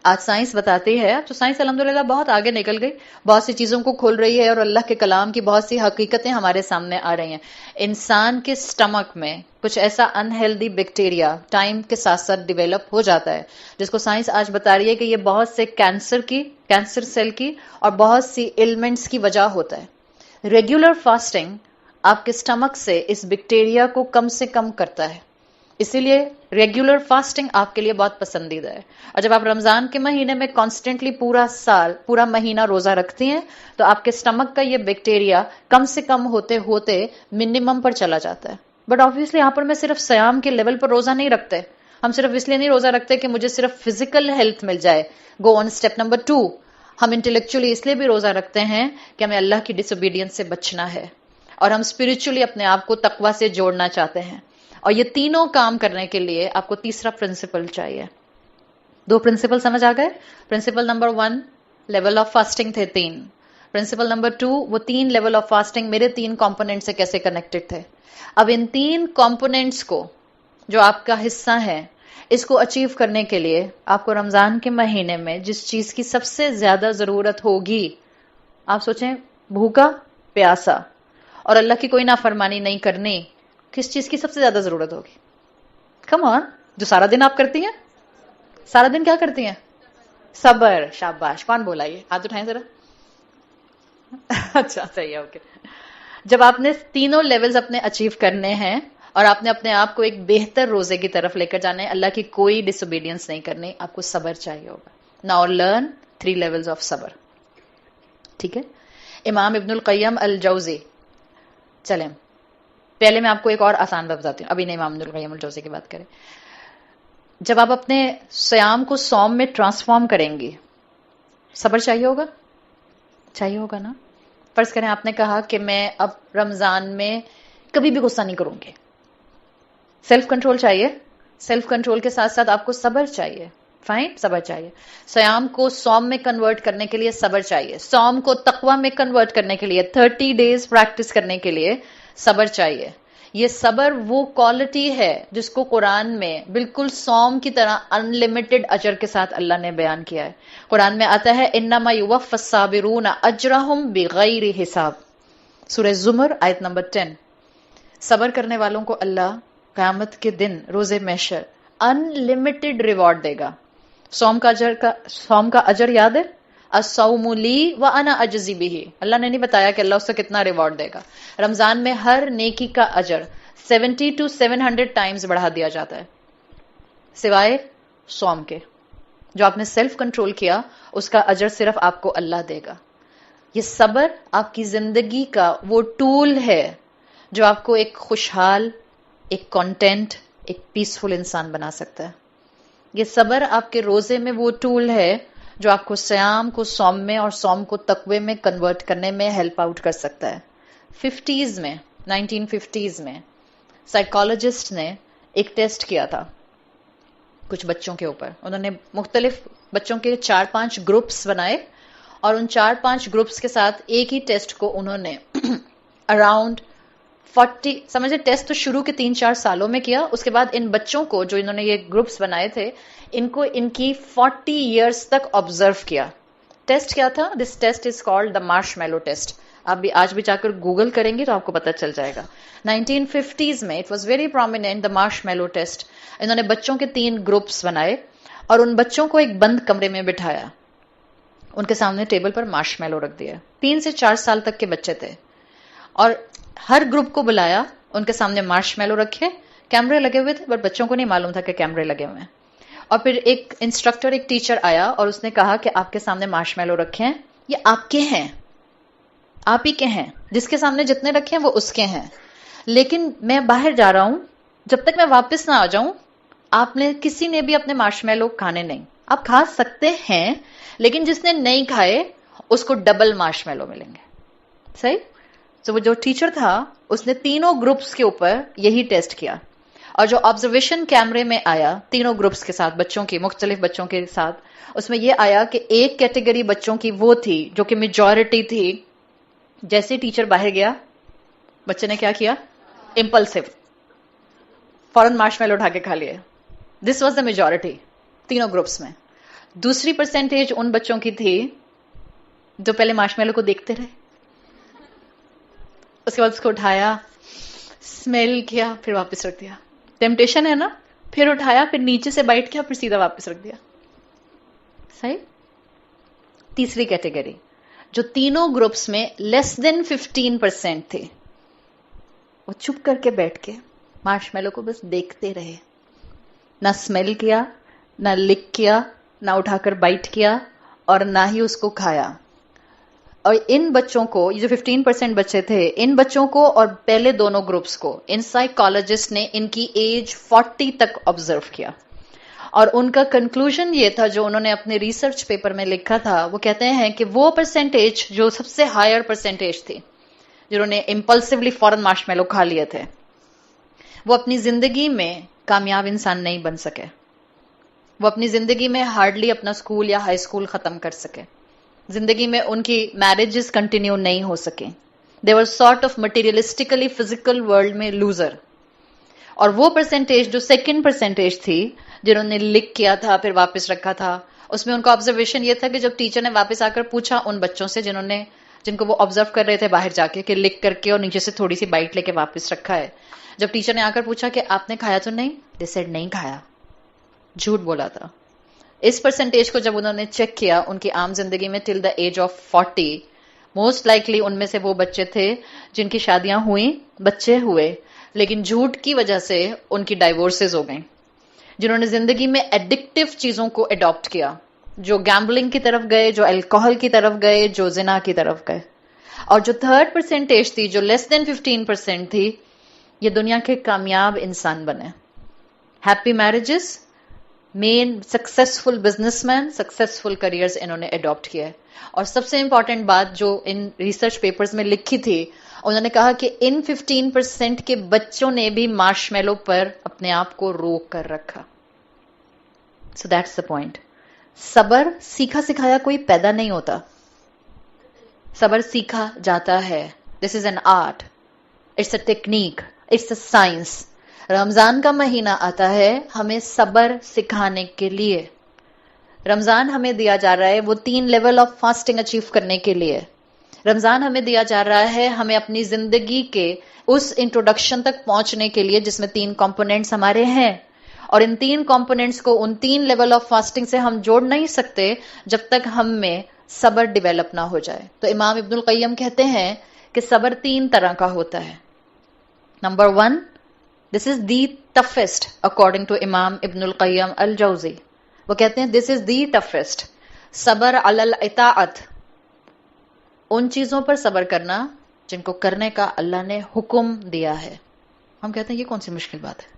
Speaker 1: آج سائنس بتاتی ہے، تو سائنس الحمدللہ بہت آگے نکل گئی، بہت سی چیزوں کو کھول رہی ہے، اور اللہ کے کلام کی بہت سی حقیقتیں ہمارے سامنے آ رہی ہیں. انسان کے سٹمک میں کچھ ایسا انہیلدی بیکٹیریا ٹائم کے ساتھ ساتھ ڈیولپ ہو جاتا ہے، جس کو سائنس آج بتا رہی ہے کہ یہ بہت سے کینسر سیل کی اور بہت سی ایلمنٹس کی وجہ ہوتا ہے. ریگولر فاسٹنگ آپ کے سٹمک سے اس بیکٹیریا کو کم سے کم کرتا ہے، اسی لیے ریگولر فاسٹنگ آپ کے لیے بہت پسندیدہ ہے. اور جب آپ رمضان کے مہینے میں کانسٹنٹلی پورا مہینہ روزہ رکھتی ہیں، تو آپ کے سٹمک کا یہ بیکٹیریا کم سے کم ہوتے ہوتے منیمم پر چلا جاتا ہے. بٹ آبویسلی یہاں پر میں صرف سیام کے لیول پر روزہ نہیں رکھتے، ہم صرف اس لیے نہیں روزہ رکھتے کہ مجھے صرف فزیکل ہیلتھ مل جائے. گو آن اسٹیپ نمبر 2، ہم انٹلیکچولی اس لیے بھی روزہ رکھتے ہیں کہ ہمیں اللہ کی ڈس اوبیڈینس سے بچنا ہے، اور ہم اسپرچولی اپنے آپ کو تقوی سے جوڑنا چاہتے ہیں. اور یہ تینوں کام کرنے کے لیے آپ کو تیسرا پرنسپل چاہیے. 2 پرنسپل سمجھ آ گئے؟ Principal number 1 level of fasting تھے 3، پرنسپل نمبر 2 وہ 3 لیول آف فاسٹنگ میرے 3 کمپوننٹ سے کیسے کنیکٹڈ تھے. اب ان 3 کمپوننٹس کو جو آپ کا حصہ ہے، اس کو اچیو کرنے کے لیے آپ کو رمضان کے مہینے میں جس چیز کی سب سے زیادہ ضرورت ہوگی، آپ سوچیں بھوکا پیاسا اور اللہ کی کوئی نافرمانی نہیں کرنی، کس چیز کی سب سے زیادہ ضرورت ہوگی؟ کم آن، جو سارا دن آپ کرتی ہیں، سارا دن کیا کرتی ہیں؟ صبر. شاباش. کون بولا یہ؟ ہاتھ اٹھائیں ذرا. اچھا صحیح ہے. اوکے. جب آپ نے تینوں لیولز اپنے اچیو کرنے ہیں اور آپ نے اپنے آپ کو ایک بہتر روزے کی طرف لے کر جانا ہے، اللہ کی کوئی ڈس اوبیڈینس نہیں کرنی، آپ کو صبر چاہیے ہوگا. ناؤ لرن 3 لیولز آف صبر. ٹھیک ہے. امام ابن القیم الجوزی، چلیں پہلے میں آپ کو ایک اور آسان بات بتاتی ہوں، ابھی نہیں امام ابن القیم الجوزی کی بات کریں. جب آپ اپنے سیام کو صوم میں ٹرانسفارم کریں گی، صبر چاہیے ہوگا؟ چاہیے ہوگا نا. فرض کریں آپ نے کہا کہ میں اب رمضان میں کبھی بھی غصہ نہیں کروں گی. سیلف کنٹرول چاہیے. سیلف کنٹرول کے ساتھ ساتھ آپ کو صبر چاہیے. فائن، صبر چاہیے. سیام کو صوم میں کنورٹ کرنے کے لیے صبر چاہیے. صوم کو تقوی میں کنورٹ کرنے کے لیے 30 ڈیز پریکٹس کرنے کے لیے صبر چاہیے. یہ صبر وہ کوالٹی ہے جس کو قرآن میں بالکل صوم کی طرح ان لمیٹڈ اجر کے ساتھ اللہ نے بیان کیا ہے. قرآن میں آتا ہے انما یوفی الصابرون اجرہم بغیر حساب، سورہ زمر آیت نمبر 10. صبر کرنے والوں کو اللہ قیامت کے دن روز محشر ان لمیٹڈ ریوارڈ دے گا. صوم کا اجر یاد ہے، الصوم لی وانا اجزی بہ. اللہ نے نہیں بتایا کہ اللہ اس سے کتنا ریوارڈ دے گا. رمضان میں ہر نیکی کا اجر 70 to 700 ٹائمز بڑھا دیا جاتا ہے، سوائے صوم کے. جو آپ نے سیلف کنٹرول کیا اس کا اجر صرف آپ کو اللہ دے گا. یہ صبر آپ کی زندگی کا وہ ٹول ہے جو آپ کو ایک خوشحال، ایک کانٹینٹ، ایک پیسفل انسان بنا سکتا ہے. یہ صبر آپ کے روزے میں وہ ٹول ہے جو آپ کو سیام کو صوم میں اور صوم کو تقوی میں کنورٹ کرنے میں ہیلپ آؤٹ کر سکتا ہے. 1950s میں سائیکالوجسٹ نے ایک ٹیسٹ کیا تھا کچھ بچوں کے اوپر. انہوں نے مختلف بچوں کے 4-5 گروپس بنائے اور ان 4-5 گروپس کے ساتھ ایک ہی ٹیسٹ کو انہوں نے اراؤنڈ 40، سمجھے ٹیسٹ تو شروع کے 3-4 سالوں میں کیا. اس کے بعد ان بچوں کو جو انہوں نے یہ گروپس بنائے تھے ان کو ان کی 40 ایئرس تک آبزرو کیا. ٹیسٹ کیا تھا؟ This test is called the marshmallow test. آپ بھی آج بھی جا کر گوگل کریں گے تو آپ کو پتہ چل جائے گا. 1950s میں it was very prominent the marshmallow test. انہوں نے بچوں کے 3 گروپس بنائے اور ان بچوں کو ایک بند کمرے میں بٹھایا. ان کے سامنے ٹیبل پر مارش میلو رکھ دیا. 3 سے 4 سال تک کے بچے تھے اور ہر گروپ کو بلایا، ان کے سامنے مارش میلو رکھے. کیمرے لگے ہوئے تھے بٹ بچوں کو نہیں معلوم تھا کہ کیمرے لگے ہوئے ہیں. اور پھر ایک انسٹرکٹر، ایک ٹیچر آیا اور اس نے کہا کہ آپ کے سامنے مارش میلو رکھے ہیں، یہ آپ کے ہیں، آپ ہی کے ہیں، جس کے سامنے جتنے رکھے ہیں وہ اس کے ہیں. لیکن میں باہر جا رہا ہوں، جب تک میں واپس نہ آ جاؤں آپ نے کسی نے بھی اپنے مارش میلو کھانے نہیں. آپ کھا سکتے ہیں لیکن جس نے نہیں کھائے اس کو ڈبل مارش میلو ملیں گے. صحیح؟ تو وہ جو ٹیچر تھا اس نے تینوں گروپس کے اوپر یہی ٹیسٹ کیا اور جو آبزرویشن کیمرے میں آیا تینوں گروپس کے ساتھ، بچوں کی مختلف بچوں کے ساتھ، اس میں یہ آیا کہ ایک کیٹیگری بچوں کی وہ تھی جو کہ میجورٹی تھی. جیسے ٹیچر باہر گیا بچے نے کیا کیا؟ امپلسو، فوراً مارش میلو اٹھا کے کھا لیے. دس واز دا میجورٹی تینوں گروپس میں. دوسری پرسنٹیج ان بچوں کی تھی جو پہلے مارش میلو کو دیکھتے رہے، اس کے بعد اس کو اٹھایا، اسمیل کیا، پھر واپس رکھ دیا. ٹیمپٹیشن ہے نا، پھر اٹھایا، پھر نیچے سے بائٹ کیا، پھر سیدھا واپس رکھ دیا. صحیح؟ تیسری کیٹیگری جو تینوں گروپس میں لیس دین 15% تھے، وہ چپ کر کے بیٹھ کے مارش میلو کو بس دیکھتے رہے، نہ اسمیل کیا، نہ لک کیا، نہ اٹھا کر بائٹ کیا اور نہ ہی اس کو کھایا. اور ان بچوں کو، یہ جو 15% بچے تھے، ان بچوں کو اور پہلے دونوں گروپس کو ان سائیکالوجسٹ نے ان کی ایج 40 تک آبزرو کیا اور ان کا کنکلوژن یہ تھا جو انہوں نے اپنے ریسرچ پیپر میں لکھا تھا. وہ کہتے ہیں کہ وہ پرسنٹیج جو سب سے ہائر پرسنٹیج تھی جنہوں نے امپلسولی فوراً مارش میلو کھا لیے تھے، وہ اپنی زندگی میں کامیاب انسان نہیں بن سکے. وہ اپنی زندگی میں ہارڈلی اپنا اسکول یا ہائی اسکول ختم کر سکے. زندگی میں ان کی میرجز کنٹینیو نہیں ہو سکیں. دے ور سارٹ آف مٹیریلسٹیکلی فزیکل ورلڈ میں لوزر. اور وہ پرسنٹیج جو سیکنڈ پرسنٹیج تھی جنہوں نے لکھ کیا تھا پھر واپس رکھا تھا، اس میں ان کا آبزرویشن یہ تھا کہ جب ٹیچر نے واپس آ کر پوچھا ان بچوں سے جنہوں نے جن کو وہ آبزرو کر رہے تھے باہر جا کے کہ لکھ کر کے اور نیچے سے تھوڑی سی بائٹ لے کے واپس رکھا ہے. جب ٹیچر نے آ کر پوچھا کہ آپ نے کھایا تو نہیں, دے سیڈ نہیں کھایا, جھوٹ بولا تھا. اس پرسنٹیج کو جب انہوں نے چیک کیا ان کی عام زندگی میں till the age of 40, most likely ان میں سے وہ بچے تھے جن کی شادیاں ہوئیں, بچے ہوئے, لیکن جھوٹ کی وجہ سے ان کی ڈائیورسز ہو گئیں. جنہوں نے زندگی میں ایڈکٹیو چیزوں کو اڈاپٹ کیا, جو گیمبلنگ کی طرف گئے, جو الکوہل کی طرف گئے, جو زنا کی طرف گئے. اور جو تھرڈ پرسنٹیج تھی, جو لیس دین 15% تھی, یہ دنیا کے کامیاب انسان بنے. Happy marriages, men successful business men, successful careers انہوں نے اڈاپٹ کیا ہے. اور سب سے امپورٹنٹ بات جو ان ریسرچ پیپرز میں لکھی تھی, انہوں نے کہا کہ ان 15% کے بچوں نے بھی مارشمیلو پر اپنے آپ کو روک کر رکھا. So that's the point. صبر سیکھا سکھایا کوئی پیدا نہیں ہوتا, صبر سیکھا جاتا ہے. This is an art, it's a technique, it's a science. Ramzan کا مہینہ آتا ہے ہمیں صبر سکھانے کے لیے. رمضان ہمیں دیا جا رہا ہے وہ 3 لیول آف فاسٹنگ اچیو کرنے کے لیے. رمضان ہمیں دیا جا رہا ہے ہمیں اپنی زندگی کے اس انٹروڈکشن تک پہنچنے کے لیے جس میں 3 کمپوننٹس ہمارے ہیں. اور ان 3 کمپوننٹس کو ان 3 لیول آف فاسٹنگ سے ہم جوڑ نہیں سکتے جب تک ہم میں صبر ڈیولپ نہ ہو جائے. تو امام ابن القیم کہتے ہیں کہ صبر 3 طرح کا ہوتا ہے. Number 1, this is the toughest according to امام ابن القیم الجوزی. وہ کہتے ہیں دس از دی ٹفسٹ. صبر علی الاطاعت, ان چیزوں پر صبر کرنا جن کو کرنے کا اللہ نے حکم دیا ہے. ہم کہتے ہیں یہ کون سی مشکل بات ہے,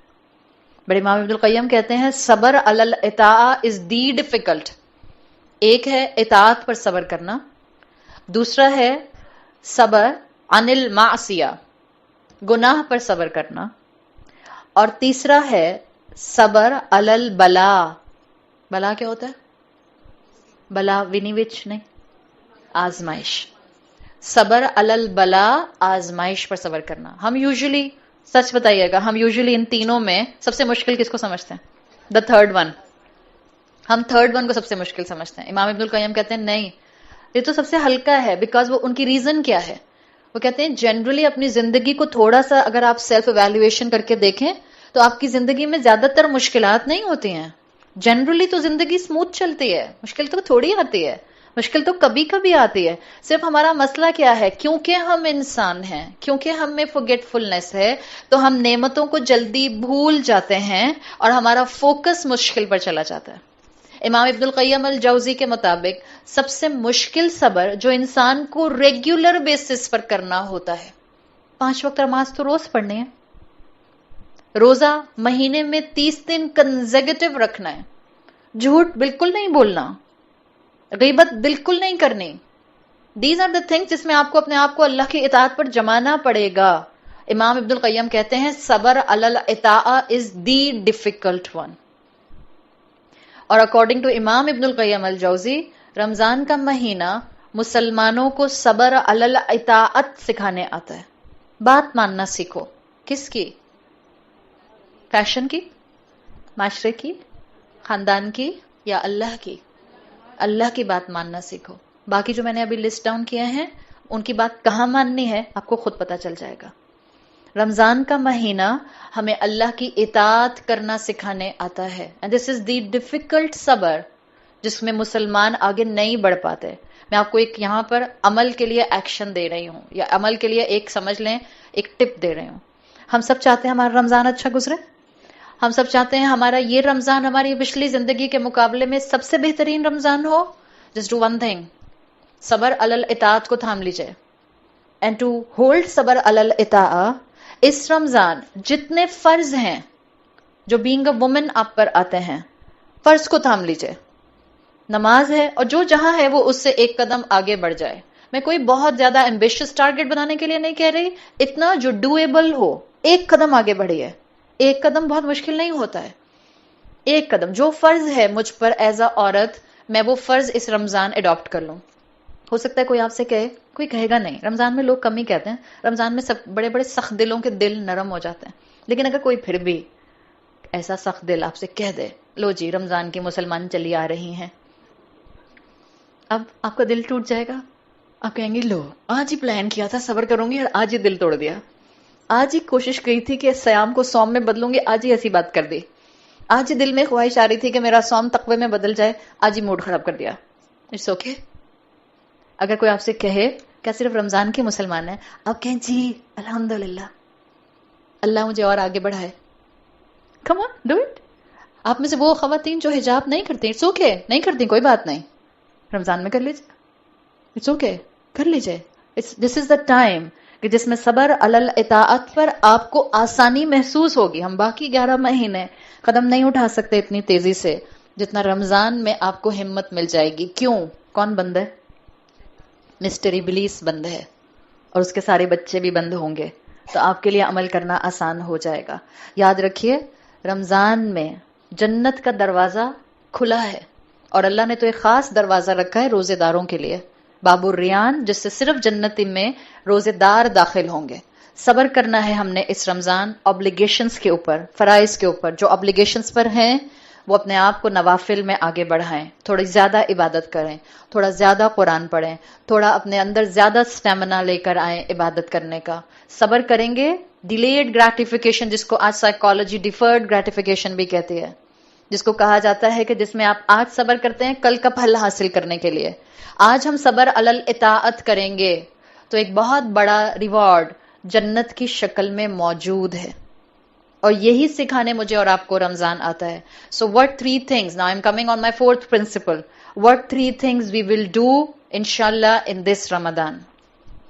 Speaker 1: بڑے امام ابن القیم کہتے ہیں صبر علی الاطاعہ از دی ڈیفیکلٹ. ایک ہے اطاعت پر صبر کرنا, دوسرا ہے صبر عن المعصیہ, گناہ پر صبر کرنا, اور تیسرا ہے صبر علی البلا. بلا کیا ہوتا ہے؟ بلا ونی وچ نہیں, آزمائش. صبر علی البلا, آزمائش پر صبر کرنا. ہم یوزلی, سچ بتائیے گا, ہم یوزلی ان تینوں میں سب سے مشکل کس کو سمجھتے ہیں؟ The third one. ہم تھرڈ ون کو سب سے مشکل سمجھتے ہیں. امام ابن القیم کہتے ہیں نہیں, یہ تو سب سے ہلکا ہے. بیکاز وہ ان کی ریزن کیا ہے؟ وہ کہتے ہیں جنرلی اپنی زندگی کو تھوڑا سا اگر آپ سیلف ایویلویشن کر کے دیکھیں تو آپ کی زندگی میں زیادہ تر مشکلات نہیں ہوتی ہیں. جنرلی تو زندگی اسموتھ چلتی ہے, مشکل تو تھوڑی آتی ہے, مشکل تو کبھی کبھی آتی ہے. صرف ہمارا مسئلہ کیا ہے, کیونکہ ہم انسان ہیں, کیونکہ ہم میں فورگیٹ فلنس ہے, تو ہم نعمتوں کو جلدی بھول جاتے ہیں اور ہمارا فوکس مشکل پر چلا جاتا ہے. امام ابن القیم الجوزی کے مطابق سب سے مشکل صبر جو انسان کو ریگولر بیسس پر کرنا ہوتا ہے. 5 وقت نماز تو روز پڑھنی ہے, روزہ مہینے میں 30 دن کنزیکٹیو رکھنا ہے, جھوٹ بالکل نہیں بولنا, غیبت بالکل نہیں کرنی. دیز آر دا تھنگس جس میں آپ کو اپنے آپ کو اللہ کی اطاعت پر جمانا پڑے گا. امام ابن القیم کہتے ہیں صبر علی الاطاعہ از دی ڈیفیکلٹ ون. اور اکارڈنگ ٹو امام ابن القیم الجوزی رمضان کا مہینہ مسلمانوں کو صبر علی الاطاعت سکھانے آتا ہے. بات ماننا سیکھو. کس کی؟ فیشن کی, معاشرے کی, خاندان کی, یا اللہ کی؟ اللہ کی بات ماننا سیکھو. باقی جو میں نے ابھی لسٹ ڈاؤن کیے ہیں ان کی بات کہاں ماننی ہے آپ کو خود پتا چل جائے گا. رمضان کا مہینہ ہمیں اللہ کی اطاعت کرنا سکھانے آتا ہے. And this is the difficult صبر جس میں مسلمان آگے نہیں بڑھ پاتے. میں آپ کو ایک یہاں پر عمل کے لیے ایکشن دے رہی ہوں, یا عمل کے لیے ایک سمجھ لیں ایک ٹپ دے رہی ہوں. ہم سب چاہتے ہیں ہمارا رمضان اچھا گزرے, ہم سب چاہتے ہیں ہمارا یہ رمضان ہماری پچھلی زندگی کے مقابلے میں سب سے بہترین رمضان ہو. جسٹ ڈو ون تھنگ, صبر علی الاطاعت کو تھام لیجئے. اینڈ ٹو ہولڈ صبر علی الاطاعہ, اس رمضان جتنے فرض ہیں جو بینگ اے وومن آپ پر آتے ہیں, فرض کو تھام لیجئے. نماز ہے اور جو جہاں ہے وہ اس سے ایک قدم آگے بڑھ جائے. میں کوئی بہت زیادہ ایمبیشس ٹارگٹ بنانے کے لیے نہیں کہہ رہی, اتنا جو ڈویبل ہو, ایک قدم آگے بڑھیے. ایک قدم بہت مشکل نہیں ہوتا ہے. ایک قدم جو فرض ہے مجھ پر ایز اے عورت, میں وہ فرض اس رمضان اڈاپٹ کر لوں. ہو سکتا ہے کوئی آپ سے کہے, کوئی کہے گا نہیں, رمضان میں لوگ کم ہی کہتے ہیں, رمضان میں سب بڑے بڑے سخت دلوں کے دل نرم ہو جاتے ہیں. لیکن اگر کوئی پھر بھی ایسا سخت دل آپ سے کہہ دے, لو جی رمضان کی مسلمان چلی آ رہی ہیں, اب آپ کا دل ٹوٹ جائے گا. آپ کہیں گے لو آج ہی پلان کیا تھا صبر کروں گی اور آج ہی دل توڑ دیا، آج ہی کوشش کی تھی کہ سیام کو صوم میں بدلوں گی، آج ہی ایسی بات کر دی، آج ہی دل میں خواہش آ رہی تھی کہ میرا صوم تقوی میں بدل جائے، آج ہی موڈ خراب کر دیا. It's okay. اگر کوئی آپ سے کہے کیا صرف رمضان کے مسلمان ہیں، آپ کہیں جی الحمدللہ، اللہ مجھے اور آگے بڑھائے. کم آن ڈو اٹ. آپ میں سے وہ خواتین جو حجاب نہیں کرتی، اٹس اوکے، نہیں کرتی کوئی بات نہیں، رمضان میں کر لیجیے، اٹس اوکے، کر لیجیے. دس از دا ٹائم کہ جس میں صبر علی الاطاعت پر آپ کو آسانی محسوس ہوگی. ہم باقی 11 مہینے قدم نہیں اٹھا سکتے اتنی تیزی سے جتنا رمضان میں آپ کو ہمت مل جائے گی. کیوں؟ کون بند ہے؟ مسٹر ابلیس بند ہے، اور اس کے سارے بچے بھی بند ہوں گے، تو آپ کے لیے عمل کرنا آسان ہو جائے گا. یاد رکھیے رمضان میں جنت کا دروازہ کھلا ہے، اور اللہ نے تو ایک خاص دروازہ رکھا ہے روزے داروں کے لیے، باب الریان، جس سے صرف جنتی میں روزے دار داخل ہوں گے. صبر کرنا ہے ہم نے اس رمضان obbligations کے اوپر، فرائض کے اوپر. جو obligations پر ہیں وہ اپنے آپ کو نوافل میں آگے بڑھائیں، تھوڑی زیادہ عبادت کریں، تھوڑا زیادہ قرآن پڑھیں، تھوڑا اپنے اندر زیادہ سٹیمنا لے کر آئیں عبادت کرنے کا. صبر کریں گے، ڈیلیڈ گریٹیفیکیشن، جس کو آج سائیکالوجی ڈیفرڈ گریٹیفیکیشن بھی کہتی ہے، جس کو کہا جاتا ہے کہ جس میں آپ آج صبر کرتے ہیں کل کا پھل حاصل کرنے کے لیے. آج ہم صبر علی الاطاعت کریں گے تو ایک بہت بڑا ریوارڈ جنت کی شکل میں موجود ہے، اور یہی سکھانے مجھے اور آپ کو رمضان آتا ہے. سو what 3 things, now I'm coming on my 4th principle, what 3 things we will do inshallah in this Ramadan.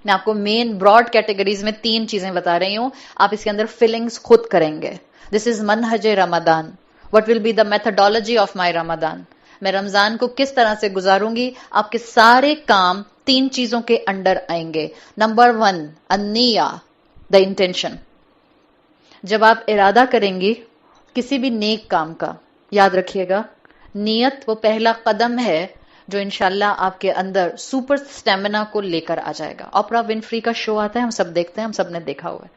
Speaker 1: میں آپ کو مین براڈ کیٹیگریز میں 3 چیزیں بتا رہی ہوں، آپ اس کے اندر فیلنگز خود کریں گے. دس از منہج رمضان. what will be the methodology of my Ramadan. میں رمضان کو کس طرح سے گزاروں گی. آپ کے سارے کام 3 چیزوں کے انڈر آئیں گے. Number 1 النیہ، the intention. جب آپ ارادہ کریں گی کسی بھی نیک کام کا، یاد رکھیے گا نیت وہ پہلا قدم ہے جو انشاءاللہ آپ کے اندر سپر سٹیمنا کو لے کر آ جائے گا. اوپرا ونفری کا شو آتا ہے، ہم سب دیکھتے ہیں، ہم سب نے دیکھا ہوا ہے.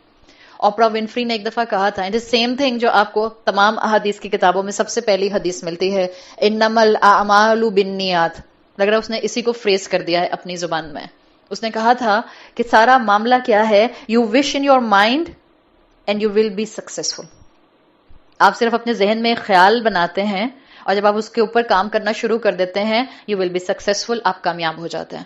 Speaker 1: اوپرا ونفری نے ایک دفعہ کہا تھا، اٹ از سیم تھنگ جو آپ کو تمام احادیث کی کتابوں میں سب سے پہلی حدیث ملتی ہے، انما الاعمال بالنیات. لگ رہا ہے اس نے اسی کو فریز کر دیا ہے اپنی زبان میں. اس نے کہا تھا کہ سارا معاملہ کیا ہے، you wish in your mind and you will be successful. آپ صرف اپنے ذہن میں ایک خیال بناتے ہیں، اور جب آپ اس کے اوپر کام کرنا شروع کر دیتے ہیں یو ول بی سکسیسفل، آپ کامیاب ہو جاتے ہیں.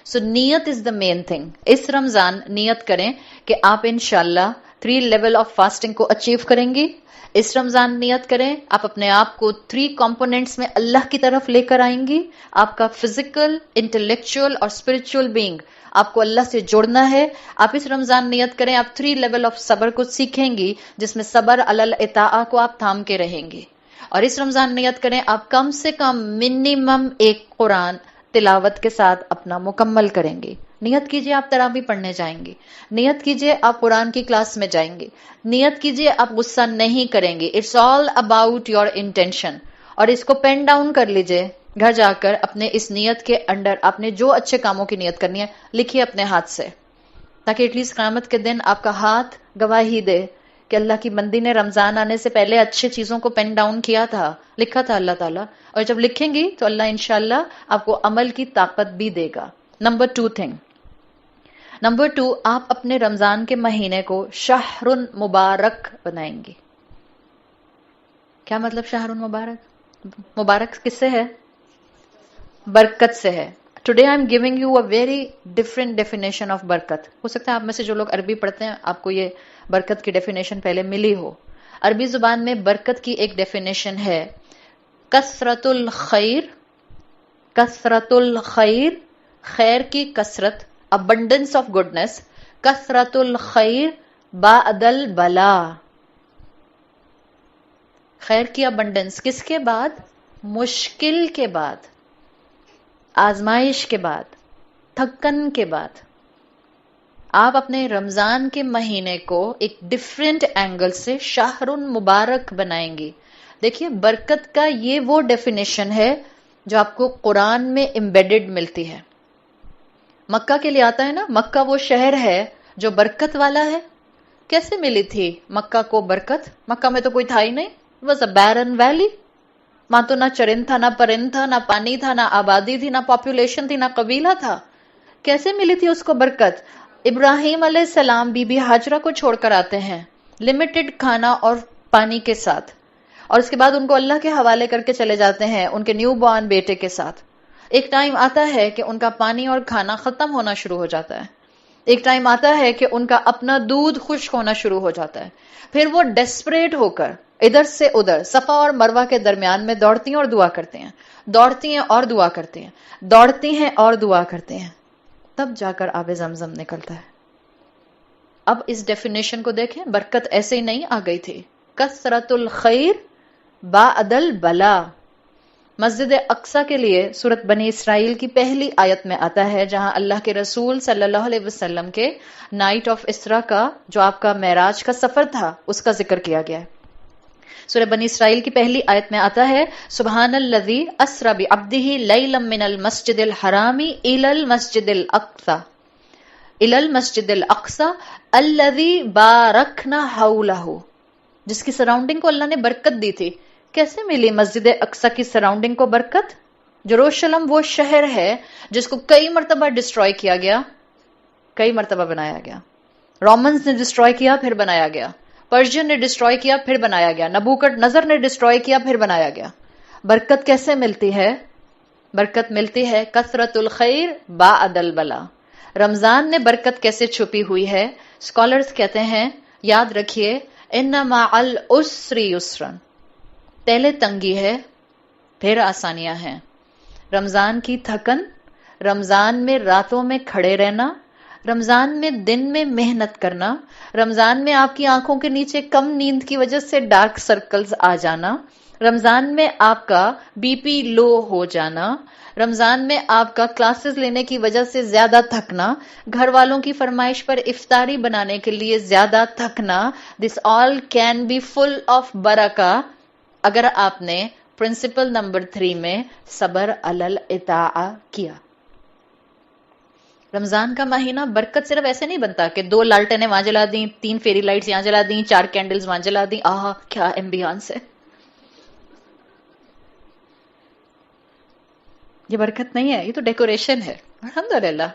Speaker 1: سو نیت از دا مین تھنگ. اس رمضان نیت کریں کہ آپ انشاءاللہ 3 لیول آف فاسٹنگ کو اچیو کریں گی. اس رمضان نیت کریں آپ اپنے آپ کو 3 کمپوننٹس میں اللہ کی طرف لے کر آئیں گی. آپ کا فزیکل، انٹلیکچوئل اور اسپرچل بینگ، آپ کو اللہ سے جوڑنا ہے. آپ اس رمضان نیت کریں آپ 3 لیول آف صبر کو سیکھیں گی، جس میں صبر علی الاطاعہ کو آپ تھام کے رہیں گی. اور اس رمضان نیت کریں آپ کم سے کم منیمم 1 قرآن تلاوت کے ساتھ اپنا مکمل کریں گی. نیت کیجئے آپ تراویح پڑھنے جائیں گی، نیت کیجئے آپ قرآن کی کلاس میں جائیں گے، نیت کیجئے آپ غصہ نہیں کریں گے. It's all about your intention. اور اس کو پین ڈاؤن کر لیجئے گھر جا کر، اپنے اس نیت کے انڈر آپ نے جو اچھے کاموں کی نیت کرنی ہے لکھیے اپنے ہاتھ سے، تاکہ ایٹ لیسٹ قیامت کے دن آپ کا ہاتھ گواہی دے کہ اللہ کی بندی نے رمضان آنے سے پہلے اچھے چیزوں کو پین ڈاؤن کیا تھا، لکھا تھا اللہ تعالیٰ. اور جب لکھیں گی تو اللہ انشاءاللہ آپ کو عمل کی طاقت بھی دے گا. نمبر 2 آپ اپنے رمضان کے مہینے کو شہر مبارک بنائیں گی. کیا مطلب شہر مبارک؟ مبارک کس سے ہے؟ برکت سے ہے. Today I am giving you a very different definition of برکت. ہو سکتا ہے آپ میں سے جو لوگ عربی پڑھتے ہیں آپ کو یہ برکت کی ڈیفینیشن پہلے ملی ہو. عربی زبان میں برکت کی ایک ڈیفینیشن ہے کثرت الخیر. کثرت الخیر، خیر کی کثرت، abundance of goodness. کثرت الخیر بعد البلا. خیر کی abundance کس کے بعد؟ مشکل کے بعد، آزمائش کے بعد، تھکن کے بعد. آپ اپنے رمضان کے مہینے کو ایک ڈیفرنٹ اینگل سے شہر مبارک بنائیں گی. دیکھیے برکت کا یہ وہ ڈیفینیشن ہے جو آپ کو قرآن میں امبیڈڈ ملتی ہے. مکہ کے لیے آتا ہے نا، مکہ وہ شہر ہے جو برکت والا ہے. کیسے ملی تھی مکہ کو برکت؟ مکہ میں تو کوئی تھا ہی نہیں. Was a barren valley. وہاں تو نہ چرند تھا، نہ پرند تھا، نہ پانی تھا، نہ آبادی تھی، نہ پاپولیشن تھی، نہ قبیلہ تھا. کیسے ملی تھی اس کو برکت؟ ابراہیم علیہ السلام بی بی ہاجرہ کو چھوڑ کر آتے ہیں لمیٹڈ کھانا اور پانی کے ساتھ، اور اس کے بعد ان کو اللہ کے حوالے کر کے چلے جاتے ہیں ان کے نیو بورن بیٹے کے ساتھ. ایک ٹائم آتا ہے کہ ان کا پانی اور کھانا ختم ہونا شروع ہو جاتا ہے. ایک ٹائم آتا ہے کہ ان کا اپنا دودھ خشک ہونا شروع ہو جاتا ہے. پھر وہ ڈیسپریٹ ہو کر ادھر سے ادھر صفا اور مروہ کے درمیان میں دوڑتی ہیں اور دعا کرتے ہیں، دوڑتی ہیں اور دعا کرتے ہیں، دوڑتی ہیں اور دعا کرتے ہیں، تب جا کر آب زمزم نکلتا ہے. اب اس ڈیفینیشن کو دیکھیں، برکت ایسے ہی نہیں آ گئی تھی. کثرت الخیر بعد البلا. مسجد اقصی کے لیے سورت بنی اسرائیل کی پہلی آیت میں آتا ہے، جہاں اللہ کے رسول صلی اللہ علیہ وسلم کے نائٹ آف اسرا کا، جو آپ کا معراج کا سفر تھا، اس کا ذکر کیا گیا ہے. سورہ بنی اسرائیل کی پہلی آیت میں آتا ہے، سبحان الذی اسری بعبدہ لیلا من المسجد الحرام الی المسجد الاقصی الذی بارکنا حولہ، جس کی سراؤنڈنگ کو اللہ نے برکت دی تھی. کیسے ملی مسجد اقصی کی سراؤنڈنگ کو برکت؟ جروشلم وہ شہر ہے جس کو کئی مرتبہ ڈسٹروائے کیا گیا، کئی مرتبہ بنایا گیا. رومنز نے ڈسٹروائے کیا پھر بنایا گیا، پرشین نے ڈسٹروائے کیا پھر بنایا گیا، نبوکڈ نظر نے ڈسٹروائے کیا پھر بنایا گیا. برکت کیسے ملتی ہے؟ برکت ملتی ہے کثرت الخیر بعد البلا. رمضان نے برکت کیسے چھپی ہوئی ہے؟ اسکالرز کہتے ہیں، یاد رکھیے، ان مع العسر یسرا. پہلے تنگی ہے پھر آسانیاں ہیں. رمضان کی تھکن، رمضان میں راتوں میں کھڑے رہنا، رمضان میں دن میں محنت کرنا، رمضان میں آپ کی آنکھوں کے نیچے کم نیند کی وجہ سے ڈارک سرکلز آ جانا، رمضان میں آپ کا بی پی لو ہو جانا، رمضان میں آپ کا کلاسز لینے کی وجہ سے زیادہ تھکنا، گھر والوں کی فرمائش پر افطاری بنانے کے لیے زیادہ تھکنا، this all can be full of برکہ اگر آپ نے پرنسپل نمبر 3 میں صبر علی الاطاعہ کیا. رمضان کا مہینہ برکت صرف ایسے نہیں بنتا کہ 2 لالٹنیں وہاں جلا دیں، 3 فیری لائٹس یہاں جلا دیں، 4 کینڈلز وہاں جلا دیں، آہا کیا ایمبیانس ہے. یہ برکت نہیں ہے، یہ تو ڈیکوریشن ہے. الحمدللہ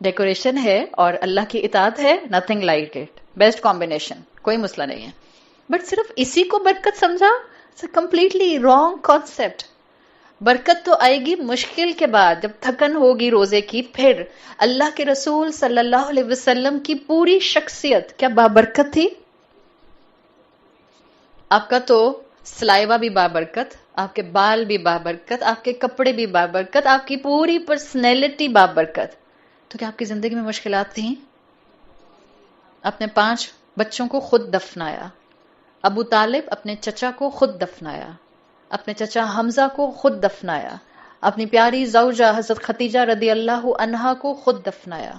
Speaker 1: ڈیکوریشن ہے اور اللہ کی اطاعت ہے، nothing like it, best combination, کوئی مسئلہ نہیں ہے. بٹ صرف اسی کو برکت سمجھا، کمپلیٹلی رانگ کانسیپٹ. برکت تو آئے گی مشکل کے بعد، جب تھکن ہوگی روزے کی. پھر اللہ کے رسول صلی اللہ علیہ وسلم کی پوری شخصیت کیا بابرکت تھی؟ آپ کا تو سلائیوا بھی بابرکت، آپ کے بال بھی بابرکت، آپ کے کپڑے بھی بابرکت، آپ کی پوری پرسنالٹی بابرکت. تو کیا آپ کی زندگی میں مشکلات تھیں؟ اپنے 5 بچوں کو خود دفنایا. ابو طالب اپنے چچا کو خود دفنایا، اپنے چچا حمزہ کو خود دفنایا، اپنی پیاری زوجہ حضرت ختیجہ رضی اللہ عنہا کو خود دفنایا.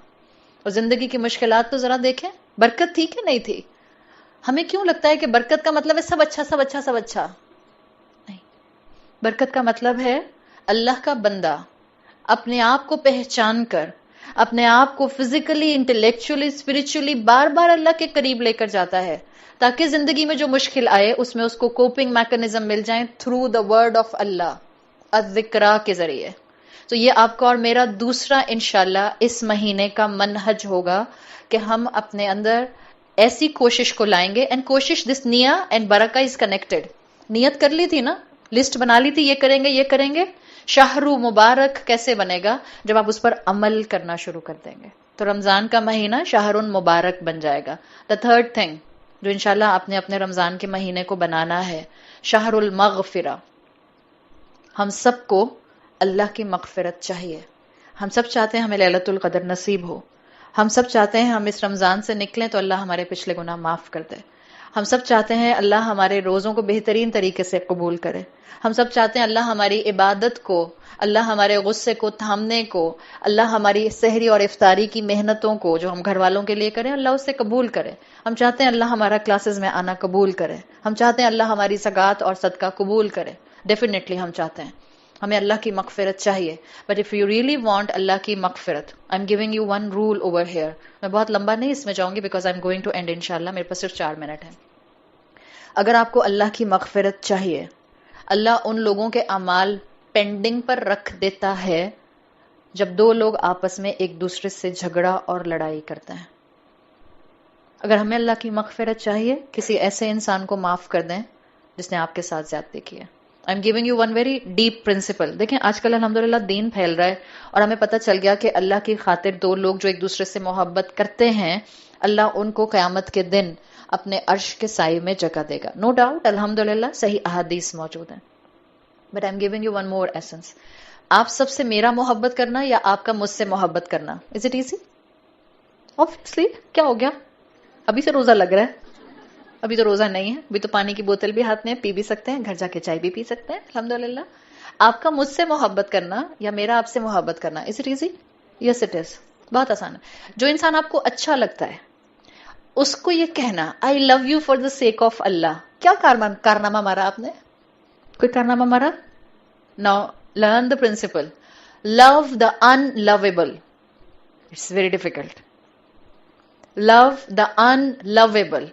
Speaker 1: اور زندگی کی مشکلات تو ذرا دیکھیں، برکت تھی کہ نہیں تھی؟ ہمیں کیوں لگتا ہے کہ برکت کا مطلب ہے سب اچھا سب اچھا سب اچھا؟ نہیں، برکت کا مطلب ہے اللہ کا بندہ اپنے آپ کو پہچان کر، اپنے آپ کو فزیکلی، انٹلیکچولی، اسپرچولی بار بار اللہ کے قریب لے کر جاتا ہے، تاکہ زندگی میں جو مشکل آئے اس میں اس کو کوپنگ میکنزم مل جائیں تھرو دا ورڈ آف اللہ، الذکرہ کے ذریعے. تو یہ آپ کا اور میرا دوسرا انشاءاللہ اس مہینے کا منہج ہوگا کہ ہم اپنے اندر ایسی کوشش کو لائیں گے. اینڈ کوشش، دس نیا اینڈ برکہ از کنیکٹڈ. نیت کر لی تھی نا، لسٹ بنا لی تھی، یہ کریں گے یہ کریں گے. شہر مبارک کیسے بنے گا؟ جب آپ اس پر عمل کرنا شروع کر دیں گے. تو رمضان کا مہینہ شہر مبارک بن جائے گا. دا تھرڈ تھنگ جو انشاءاللہ آپ نے اپنے رمضان کے مہینے کو بنانا ہے، شہر المغفرہ. ہم سب کو اللہ کی مغفرت چاہیے. ہم سب چاہتے ہیں ہمیں لیلۃ القدر نصیب ہو. ہم سب چاہتے ہیں ہم اس رمضان سے نکلیں تو اللہ ہمارے پچھلے گناہ معاف کر دے. ہم سب چاہتے ہیں اللہ ہمارے روزوں کو بہترین طریقے سے قبول کرے. ہم سب چاہتے ہیں اللہ ہماری عبادت کو، اللہ ہمارے غصے کو تھامنے کو، اللہ ہماری سحری اور افطاری کی محنتوں کو جو ہم گھر والوں کے لیے کریں اللہ اسے قبول کرے. ہم چاہتے ہیں اللہ ہمارا کلاسز میں آنا قبول کرے. ہم چاہتے ہیں اللہ ہماری زکوٰۃ اور صدقہ قبول کرے. ڈیفینیٹلی ہم چاہتے ہیں، ہمیں اللہ کی مغفرت چاہیے. But if you really want Allah کی مغفرت، I am giving you one rule over here. میں بہت لمبا نہیں اس میں جاؤں گی because I am going to end انشاءاللہ. میرے پاس صرف 4 منٹ ہیں. اگر آپ کو اللہ کی مغفرت چاہیے، اللہ ان لوگوں کے اعمال پینڈنگ پر رکھ دیتا ہے جب دو لوگ آپس میں ایک دوسرے سے جھگڑا اور لڑائی کرتے ہیں. اگر ہمیں اللہ کی مغفرت چاہیے، کسی ایسے انسان کو معاف کر دیں جس نے آپ کے ساتھ زیادتی کی ہے. I am giving you one very deep principle. دیکھیں آج کل الحمدللہ دین پھیل رہا ہے اور ہمیں پتہ چل گیا کہ اللہ کی خاطر دو لوگ جو ایک دوسرے سے محبت کرتے ہیں، اللہ ان کو قیامت کے دن اپنے عرش کے سائے میں جگہ دے گا. نو ڈاؤٹ الحمدللہ صحیح احادیث موجود ہیں. But I am giving you one more essence. آپ سب سے میرا محبت کرنا یا آپ کا مجھ سے محبت کرنا، از اٹ ایزی؟ آبویسلی. کیا ہو گیا؟ ابھی سے روزہ لگ رہا ہے. ابھی تو روزہ نہیں ہے، ابھی تو پانی کی بوتل بھی ہاتھ میں پی بھی سکتے ہیں، گھر جا کے چائے بھی پی سکتے ہیں الحمدللہ. آپ کا مجھ سے محبت کرنا یا میرا آپ سے محبت کرنا، is it easy? Yes it is. بہت آسان ہے. جو انسان آپ کو اچھا لگتا ہے اس کو یہ کہنا I love you for the sake of Allah. کیا کارنامہ مارا آپ نے؟ کوئی کارنامہ مارا؟ Now learn the principle. Love the unlovable. It's very difficult. Love the unlovable.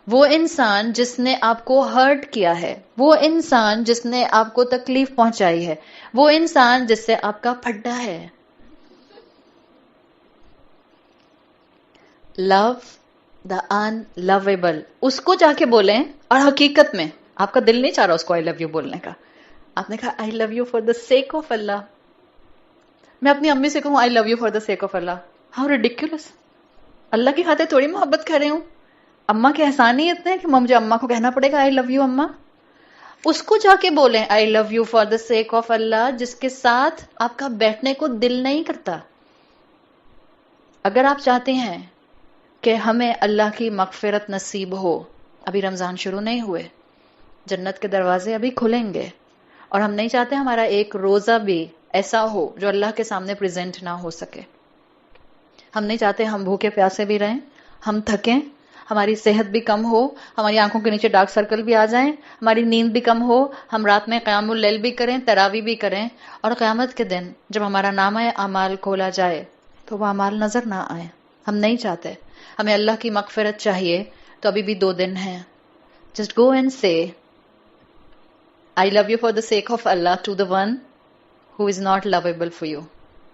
Speaker 1: وہ انسان جس نے آپ کو ہرٹ کیا ہے، وہ انسان جس نے آپ کو تکلیف پہنچائی ہے، وہ انسان جس سے آپ کا پھڈا ہے. لو دا ان لویبل. اس کو جا کے بولیں اور حقیقت میں آپ کا دل نہیں چاہ رہا اس کو آئی لو یو بولنے کا. آپ نے کہا I love you for the sake of Allah. میں اپنی امی سے کہوں I love you for the sake of Allah, how ridiculous. Allah کی خاطر تھوڑی محبت کر رہی ہوں. اماں کے احسان ہی اتنے کہ مجھے اماں کو کہنا پڑے گا آئی لو یو اماں. اس کو جا کے بولیں I love you for the sake of Allah جس کے ساتھ آپ کا بیٹھنے کو دل نہیں کرتا. اگر آپ چاہتے ہیں کہ ہمیں اللہ کی مغفرت نصیب ہو، ابھی رمضان شروع نہیں ہوئے، جنت کے دروازے ابھی کھلیں گے، اور ہم نہیں چاہتے ہمارا ایک روزہ بھی ایسا ہو جو اللہ کے سامنے پریزنٹ نہ ہو سکے. ہم نہیں چاہتے ہم بھوکے پیاسے بھی رہیں، ہم تھکیں، ہماری صحت بھی کم ہو، ہماری آنکھوں کے نیچے ڈارک سرکل بھی آ جائیں، ہماری نیند بھی کم ہو، ہم رات میں قیام اللیل بھی کریں، تراویح بھی کریں، اور قیامت کے دن جب ہمارا نامہ اعمال کھولا جائے تو وہ اعمال نظر نہ آئیں. ہم نہیں چاہتے. ہمیں اللہ کی مغفرت چاہیے تو ابھی بھی 2 دن ہیں. Just go and say I love you for the sake of Allah to the one who is not lovable for you.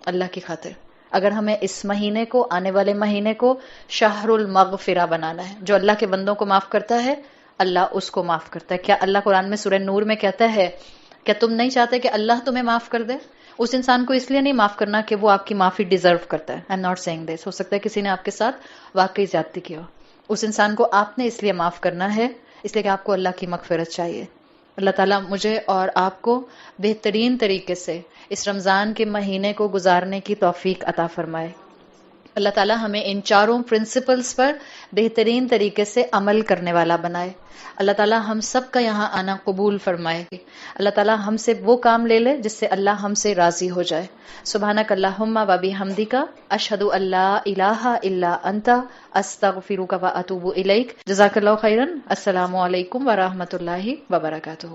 Speaker 1: Allah کی خاطر اگر ہمیں اس مہینے کو، آنے والے مہینے کو شہر المغفرہ بنانا ہے، جو اللہ کے بندوں کو معاف کرتا ہے اللہ اس کو معاف کرتا ہے. کیا اللہ قرآن میں سورہ نور میں کہتا ہے کیا تم نہیں چاہتے کہ اللہ تمہیں معاف کر دے؟ اس انسان کو اس لیے نہیں معاف کرنا کہ وہ آپ کی معافی ڈیزرو کرتا ہے. آئی ایم ناٹ سیئنگ دس. ہو سکتا ہے کسی نے آپ کے ساتھ واقعی زیادتی کی ہو. اس انسان کو آپ نے اس لیے معاف کرنا ہے اس لیے کہ آپ کو اللہ کی مغفرت چاہیے. اللہ تعالیٰ مجھے اور آپ کو بہترین طریقے سے اس رمضان کے مہینے کو گزارنے کی توفیق عطا فرمائے. اللہ تعالیٰ ہمیں ان 4 پرنسپلز پر بہترین طریقے سے عمل کرنے والا بنائے. اللہ تعالیٰ ہم سب کا یہاں آنا قبول فرمائے. اللہ تعالیٰ ہم سے وہ کام لے لے جس سے اللہ ہم سے راضی ہو جائے. سبحانک اللہم و بحمدک اشہد ان لا الہ الا انت استغفرک و اتوب الیک. جزاک اللہ خیرا. السلام علیکم ورحمۃ اللہ وبرکاتہ.